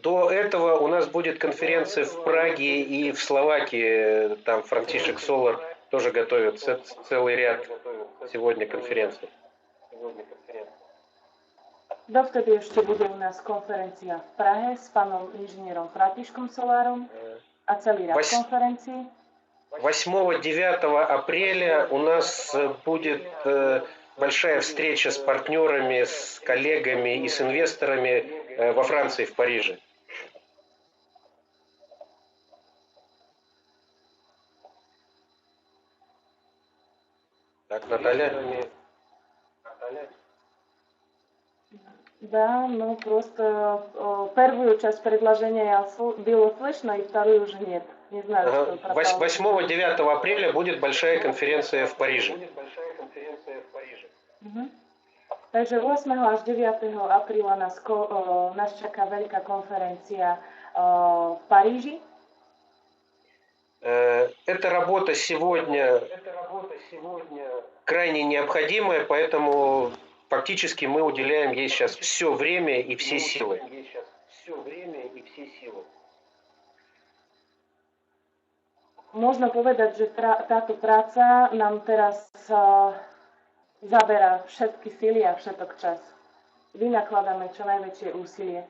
До этого у нас будет конференция в Праге и в Словакии. Там Франтишек Солар тоже готовит целый ряд сегодня конференций. Dovtedy ešte bude u nás konferencia v Prahe s pánom inžinierom Františkom Solárom a celý rad konferencií. 8-9 апреля у нас будет большая встреча с партнерами, с коллегами и с инвесторами во Франции, в Париже. Так, Наталья? Да, ну просто первую часть предложения было слышно, и вторую уже нет. Не знаю, что пропало. 8-9 апреля будет большая конференция в Париже. Takže 8. až 9. apríla nás čaká veľká konferencia v Paríži. Эта работа сегодня крайне необходимая, поэтому фактически мы уделяем ей сейчас все время и все силы. Možno povedať, že táto práca nám teraz zabera všetky síly a všetok čas. Vynakladáme čo najväčšie úsilie.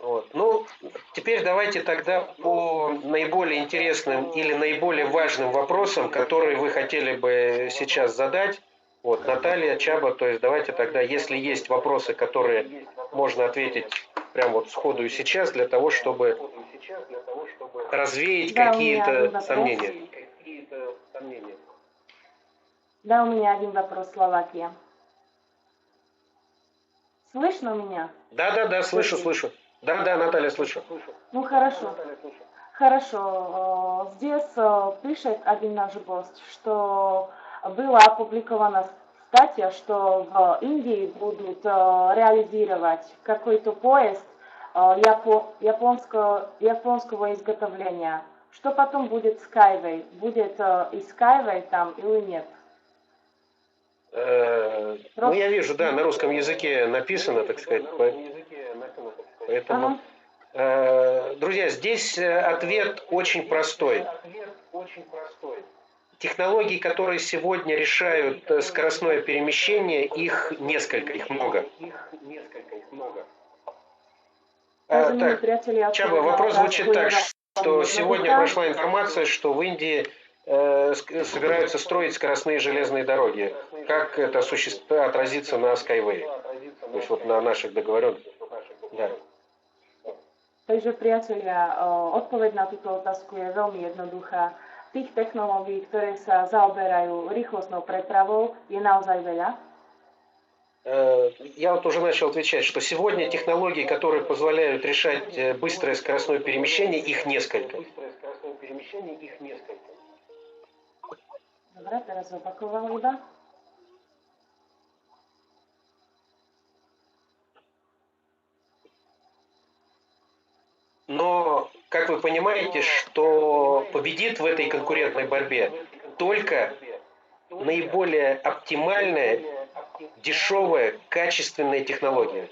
Вот. Ну, теперь давайте тогда по наиболее интересным или наиболее важным вопросам, которые вы хотели бы сейчас задать. Вот, Наталья, Чаба, то есть давайте тогда, если есть вопросы, которые можно ответить прямо вот сходу и сейчас, для того, чтобы развеять какие-то сомнения. Да, у меня один вопрос, Словакия. Слышно меня? Да, слышу. Да, Наталья, слышу. Ну, хорошо. Хорошо. Здесь пишет один наш гость, что была опубликована статья, что в Индии будут реализировать какой-то поезд японского изготовления. Что потом будет Skyway? Будет и Skyway там или нет? Ну, я вижу, да, на русском языке написано, так сказать. Поэтому, друзья, здесь ответ очень простой. Технологий, которые сегодня решают скоростное перемещение, их несколько, их много. Так, Чаба, вопрос звучит так, что сегодня прошла информация, что в Индии собираются строить скоростные железные дороги. Как это отразится на Skyway? То есть вот на наших договоренностях. Да. Takže priatelia, odpoveď na túto otázku je veľmi jednoduchá. Tých technológií, ktoré sa zaoberajú rýchlostnou prepravou, je naozaj veľa. Я вот уже начал отвечать, что сегодня технологии, которые позволяют решать быстрое скоростное перемещение, их несколько. Dobre, teraz opakoval iba. Но, как вы понимаете, что победит в этой конкурентной борьбе только наиболее оптимальная, дешевая, качественная технология.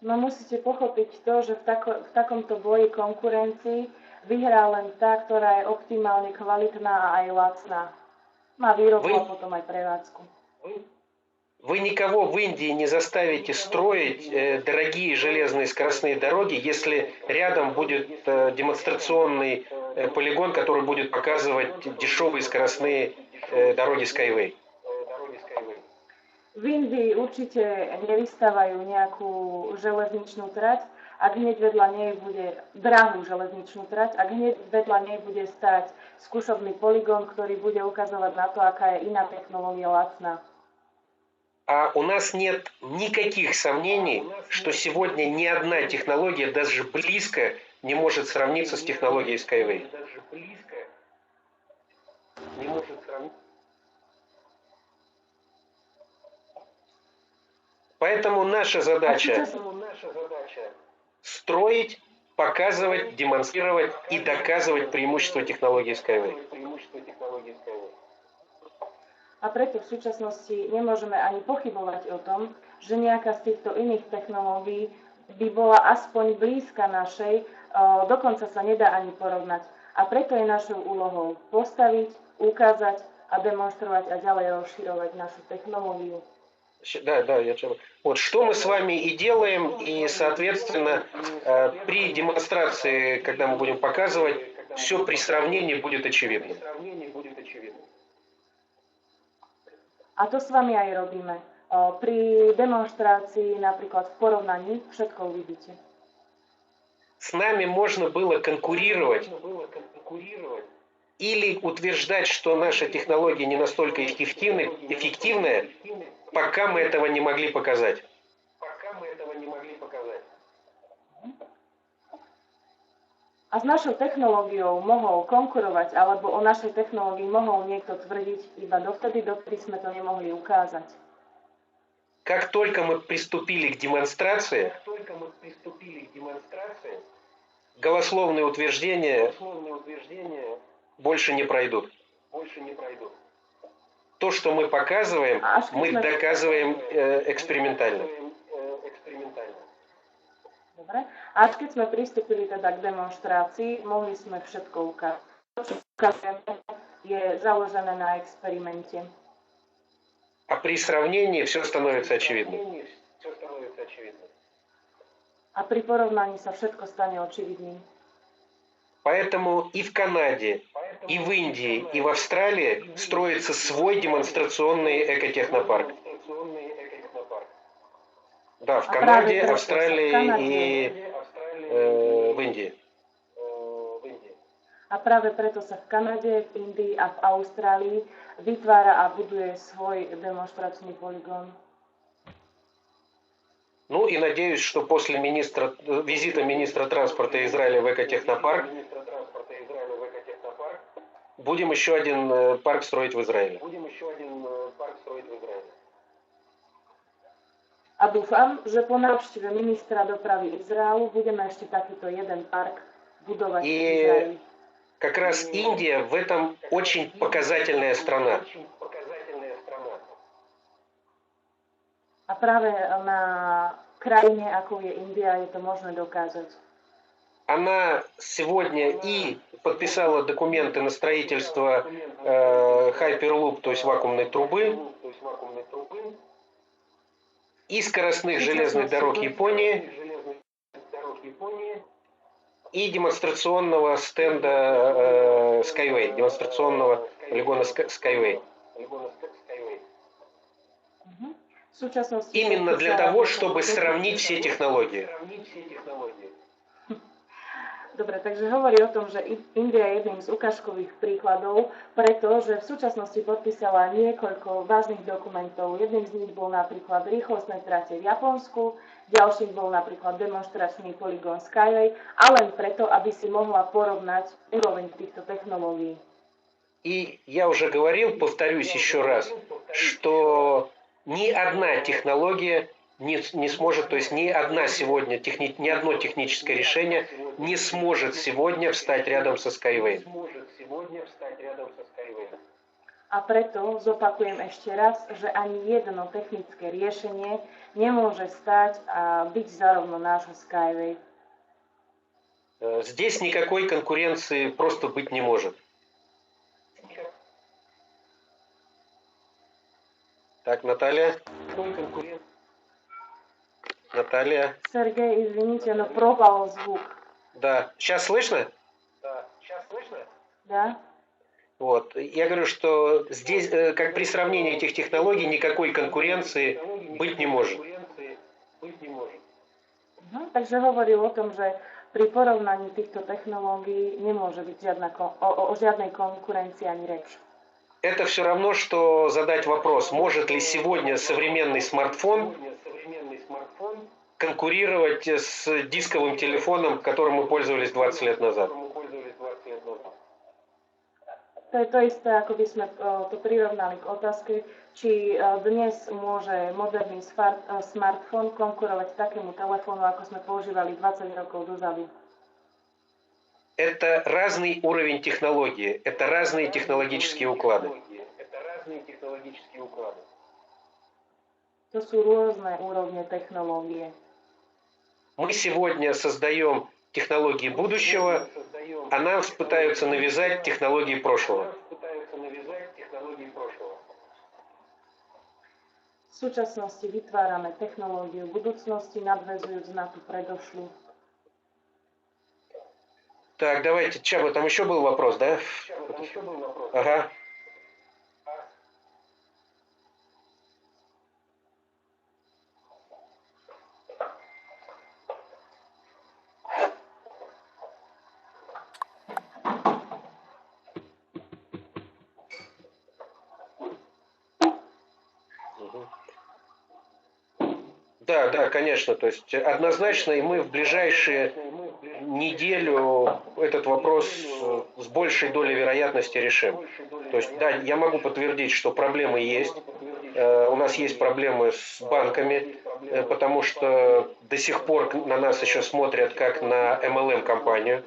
No musíte pochopiť to, že v takomto boji konkurencii vyhrá len tá, ktorá je optimálne kvalitná a aj lacná. Má výrobu a potom aj prevádzku. Вы никого в Индии не заставите строить дорогие железные скоростные дороги, если рядом будет демонстрационный полигон, который будет показывать дешевые скоростные дороги Skyway. V Indii určite nevystávajú nejakú železničnú trať, ak hneď vedľa nej bude drahú železničnú trať, ak hneď vedľa nej bude stať skúšobný polygón, ktorý bude ukazovať na to, aká je iná technология лacná. А у нас нет никаких сомнений, что сегодня ни одна технология даже близко не может сравниться с технологией Skyway. Поэтому наша задача строить, показывать, демонстрировать и доказывать преимущество технологии Skyway. A preto v súčasnosti nemôžeme ani pochybovať o tom, že nejaká z týchto iných technológií by bola aspoň blízka našej, dokonca sa nedá ani porovnať. A preto je našou úlohou postaviť, ukázať a demonstrovať a ďalej rozširovať našu технологию. Да, вот что мы с вами и делаем, и, соответственно, при демонстрации, когда мы будем показывать, все при сравнении будет очевидно. A to s vami aj robíme. Pri demonstrácii, napríklad v porovnaní, všetko uvidíte. С нами можно было конкурировать или утверждать, что наша технология не настолько эффективная, пока мы этого не могли показать. A s našou technológiou mohol konkurovať, alebo o našej technológii mohol niekto tvrdiť iba dovtedy, dokedy sme to nemohli ukázať. Как только мы приступили к демонстрации, голословные утверждения больше не пройдут. То, что мы показываем, мы доказываем экспериментально. Dobre. A až keď sme pristúpili teda k demonstrácii, mohli sme všetko ukázať. To, čo ukazujeme, je založené na experimente. А при сравнении все становится очевидным. A pri porovnaní sa všetko stane očividným. Поэтому и в Канаде, и в Индии, и в Австралии строится свой демонстрационный экотехнопарк. Да, в Канаде, Австралии и в Индии. A práve preto sa v Kanade, v Indii a v Austrálii vytvára a buduje svoj demonstračný polygón. Ну и надеюсь, что после визита министра транспорта Израиля в экотехнопарк будем еще один парк строить в Израиле. A dúfam, že po návšteve ministra dopravy Izraelu budeme ešte takýto jeden park budovať v Izraeli. Как раз Индия в этом очень показательная страна. A práve na krajine, ako je India, je to možné dokázať. Она сегодня и подписала документы на строительство Hyperloop, то есть вакуумной трубы, и скоростных железных дорог Японии, и демонстрационного стенда Skyway, демонстрационного полигона Skyway. Именно для того, чтобы сравнить все технологии. Dobre, takže hovorí o tom, že India je jedným z ukážkových príkladov, pretože v súčasnosti podpísala niekoľko vážnych dokumentov. Jedným z nich bol napríklad rýchlostné trate v Japonsku, ďalším bol napríklad demonstračný polygón Skyway, a len preto, aby si mohla porovnať úroveň týchto technológií. И я уже говорил, повторюсь еще раз, что ни одна технология не сможет, то есть ни одно техническое решение не сможет сегодня встать рядом со Skyway. A preto zopakujem ešte raz, že ani jedno technické riešenie nemôže stať a byť zarovno nášho Skyway. Здесь никакой конкуренции просто быть не может. Так, Наталья. Наталья. Сергей, извините, но пропал звук. Да. Сейчас слышно? Да. Вот. Я говорю, что здесь, как при сравнении этих технологий, никакой конкуренции быть не может. Угу. Takže hovoril o tom, že pri porovnaní týchto technológií nemôže byť o žiadnej konkurencii ani reč. Это все равно, что задать вопрос, может ли сегодня современный смартфон конкурировать с дисковым телефоном, которым мы пользовались 20 лет назад. To je to isté, ako by sme to prirovnali k otázke, či dnes môže moderný smartfón konkurovať takému telefónu, ako sme používali 20 rokov dozadu. Это разный уровень технологии, это разные технологические уклады. To sú rôzne úrovne technológie. Мы сегодня создаем технологии будущего, а нам пытаются навязать технологии прошлого. V súčasnosti vytvárame technológiu budúcnosti, nadväzujúc na tú predošlú. Так, давайте, Чаба, там еще был вопрос, да? Ага. Да, конечно. То есть однозначно, и мы в ближайшие неделю этот вопрос с большей долей вероятности решим. То есть, да, я могу подтвердить, что проблемы есть. У нас есть проблемы с банками, потому что до сих пор на нас еще смотрят как на MLM-компанию.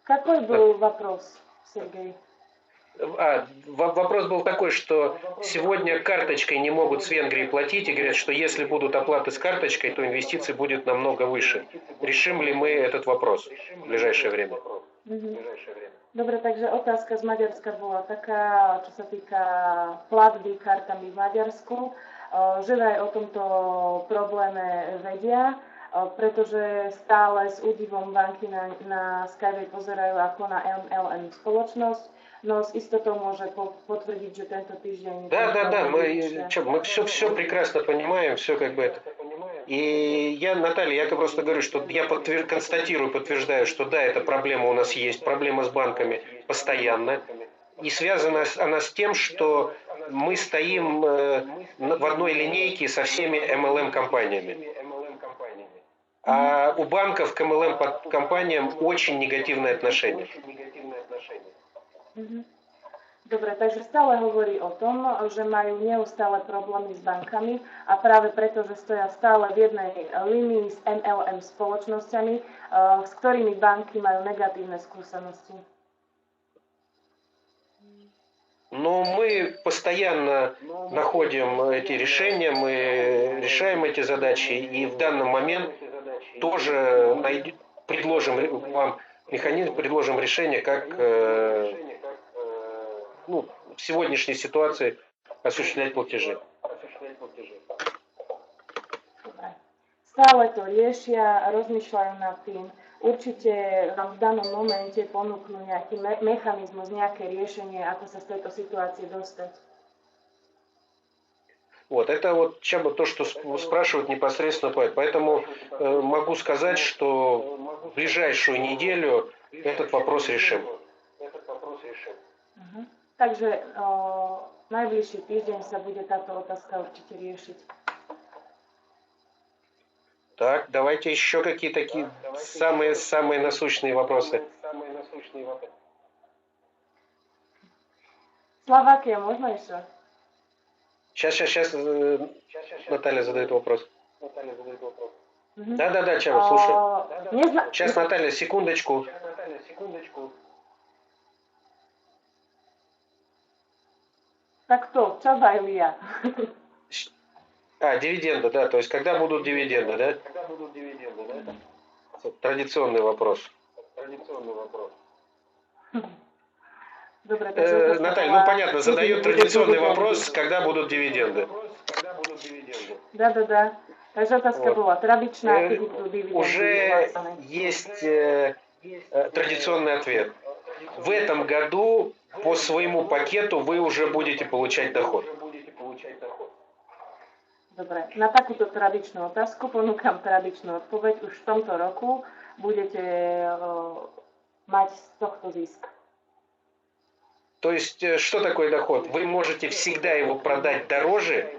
Какой был вопрос, Сергей? Вопрос был такой, что сегодня карточкой не могут с Венгрии платить и говорят, что если будут оплаты с карточкой, то инвестиций будет намного выше. Решим ли мы этот вопрос в ближайшее время? Dobre, takže otázka z Maďarska bola taká, čo sa týka platby kartami v Maďarsku, že aj o tomto probléme vedia, pretože stále s údivom banky na Skyway pozerajú ako na MLM spoločnosť. Но с истотой может подтвердить, что это týždeň. Да, мы все прекрасно понимаем, все как бы это. И Наталья, я просто говорю, что я подтверждаю, что да, эта проблема у нас есть, проблема с банками постоянно. И связана она с тем, что мы стоим в одной линейке со всеми MLM-компаниями. А у банков к MLM-компаниям очень негативное отношение. Dobre, takže stále hovorí o tom, že majú neustále problémy s bankami a práve preto, že stoja stále v jednej línii s MLM spoločnosťami, s ktorými banky majú negatívne skúsenosti. Но мы постоянно находим эти решения, мы решаем эти задачи, и в данный момент тоже предложим вам механизм, предложим решение, как в сегодняшней ситуации осуществлять платежи. Stále to riešia, rozmýšľajú nad tým. Určite vám v danom momente ponúknú nejaký mechanizmus, nejaké riešenie, ako sa z tejto situácie dostať. Вот, это вот Чаба то, что спрашивают непосредственно поэтому могу сказать, что в ближайшую неделю этот вопрос решим. Takže najbližší týždeň sa bude táto otázka určite riešiť. Так, давайте еще какие такие самые насущные вопросы. Словакия, можно еще? Сейчас Наталья задает вопрос. Да, Чаба, слушай. Сейчас, Наталья, секундочку. Так кто? Чаба или я? Дивиденды, да. То есть, когда будут дивиденды, да? Традиционный вопрос. Добре, Наталья, понятно, задают традиционный вопрос, когда будут дивиденды. Да. Takže otázka bola tradičná, kedy budú dividendy. Уже есть традиционный ответ. в этом году по своему пакету вы уже будете получать доход? Dobre, na takúto tradičnú otázku ponúkam tradičnú odpoveď. Už v tomto roku budete mať z tohto zisk. То есть, что такое доход? Вы можете всегда его продать дороже,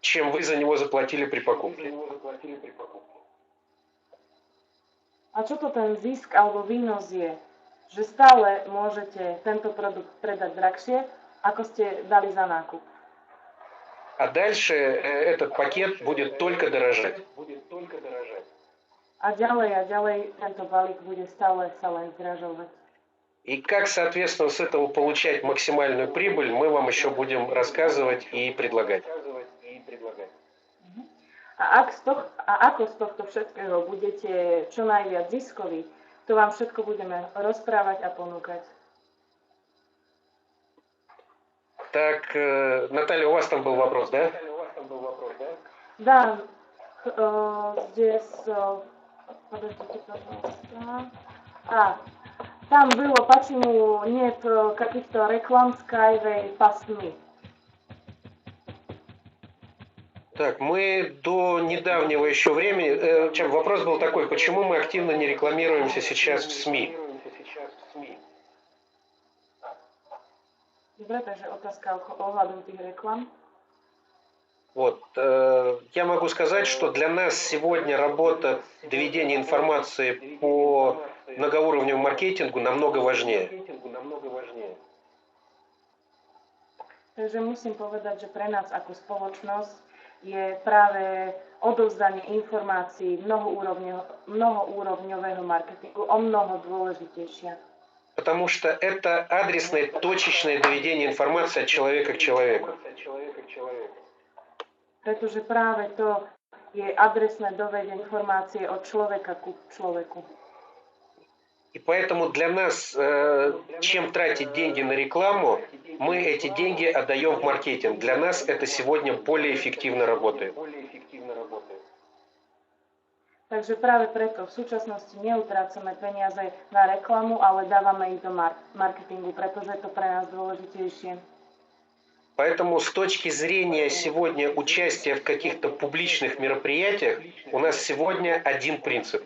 чем вы за него заплатили при покупке. A čo to ten zisk alebo výnos je? Že stále môžete tento produkt predať drahšie, ako ste dali za nákup. А дальше этот пакет будет только дорожать. A ďalej tento balík bude stále sa len zdražovať. И как, соответственно, с этого получать максимальную прибыль, мы вам еще будем рассказывать и предлагать. A ako z tohto všetkého budete čo najviac ziskoví, to vám všetko budeme rozprávať a ponúkať. Так, Наталья, у вас там был вопрос, да? Да, здесь, подождите, пожалуйста. Там было, почему нет каких-то реклам Skyway пасми. Так, мы до недавнего еще времени, вопрос был такой, почему мы активно не рекламируемся сейчас в СМИ? Dobre, takže otázka ohľadom tých reklam. Вот, я могу сказать, что для нас сегодня работа доведения информации по многоуровневому маркетингу намного важнее. Takže musím povedať, že pre nás ako spoločnosť je práve odovzdanie informácií mnohoúrovňového marketingu o mnoho dôležitejšia. Потому что это адресное, точечное доведение информации от человека к человеку. Pretože práve to je adresné dovedenie informácie od človeka ku človeku. И поэтому для нас, чем тратить деньги на рекламу, мы эти деньги отдаем в маркетинг. Для нас это сегодня более эффективно работает. Takže práve preto v súčasnosti neutrácame peniaze na reklamu, ale dávame ich do marketingu, pretože je to pre nás dôležitejšie. Поэтому с точки зрения сегодня участия в каких-то публичных мероприятиях у нас сегодня один принцип.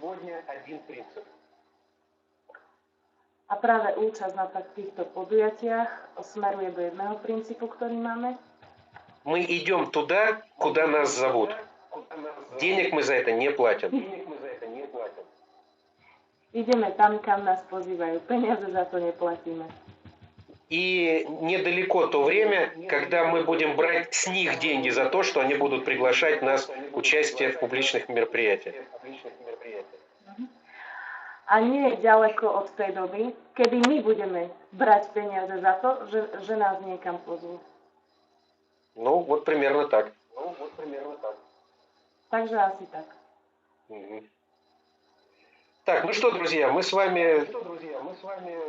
A práve účasť na takýchto podujatiach smeruje do jedného princípu, ktorý máme. Мы идем туда, куда нас зовут. Денег мы за это не платим. Ideme tam, kam nás pozývajú. Peniaze za to neplatíme. И недалеко то время, когда мы будем брать с них деньги за то, что они будут приглашать нас к участию в публичных мероприятиях. A nie je ďaleko od tej doby, kedy my budeme brať peniaze za to, že nás niekam pozvú. Ну, вот примерно так. Takže asi tak. Так, ну что, друзья, мы с вами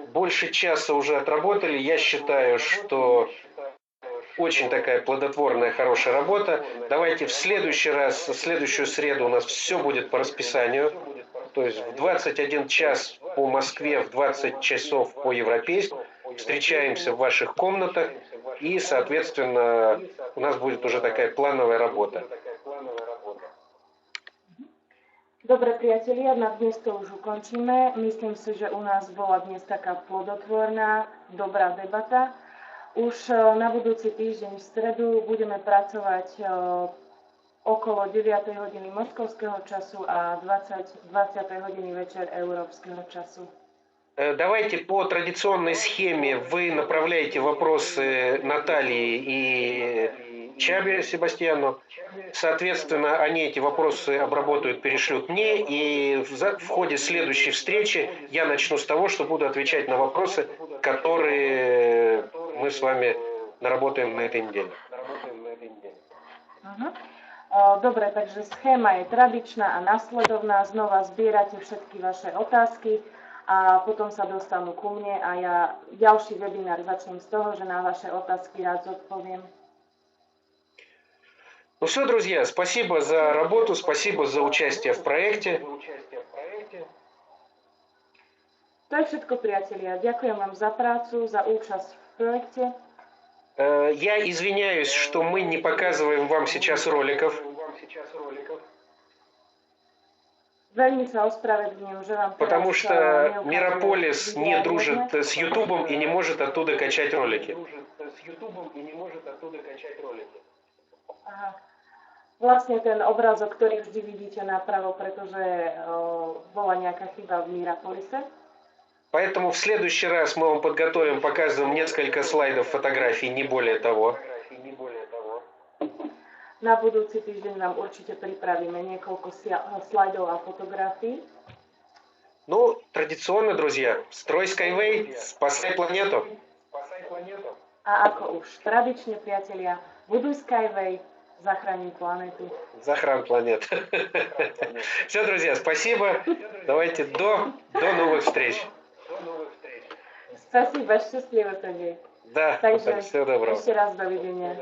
больше часа уже отработали. Я считаю, что очень такая плодотворная, хорошая работа. Давайте в следующий раз, в следующую среду у нас все будет по расписанию. То есть в 21 час по Москве, в 20 часов по европейскому. Встречаемся в ваших комнатах. И, соответственно, у нас будет уже такая плановая работа. Dobre priatelia, na dnes to už ukončíme. Myslím si, že u nás bola dnes taká plodotvorná, dobrá debata. Už na budúci týždeň v stredu budeme pracovať okolo 9. hodiny moskovského času a 20. hodiny večer európskeho času. Давайте по традиционной схеме вы направляете вопросы Наталье и Чабе Себастьяну. Соответственно, они эти вопросы обработают, перешлют мне. И в ходе следующей встречи я начну с того, что буду отвечать на вопросы, которые мы с вами наработаем на этой неделе. Dobre, takže schéma je tradičná a nasledovná. Znova zbierate všetky vaše otázky a potom sa dostanú ku mne a ja ďalší webinár začnem z toho, že na vaše otázky rád zodpoviem. Ну все, друзья, спасибо за работу, спасибо за участие в проекте. To je všetko, priatelia. Ďakujem vám za prácu, za účasť v projekte. Я извиняюсь, что мы не показываем вам сейчас роликов. Veľmi sa ospravedlňujem, že vám Потому teraz что neukážem Мирополис не videá дружит rôzne. с Ютубом и не может оттуда качать ролики. Aha. Vlastne ten obrázok, ktorý vždy vidíte napravo, pretože bola nejaká chyba v Mirapolise. Поэтому в следующий раз мы вам подготовим, показываем несколько слайдов фотографий, не более того. Na budúci týždeň vám určite pripravíme niekoľko slajdov a fotografií. Ну, традиционно, друзья, строй Skyway, спасай планету. A ako už tradične, priatelia, buduj Skyway, zachráni planetu. Захран планет. Все, друзья, спасибо. Давайте до новых встреч. Spasíba, šťastlivé to je. Да, Takže всего доброго. ešte raz dovidenia.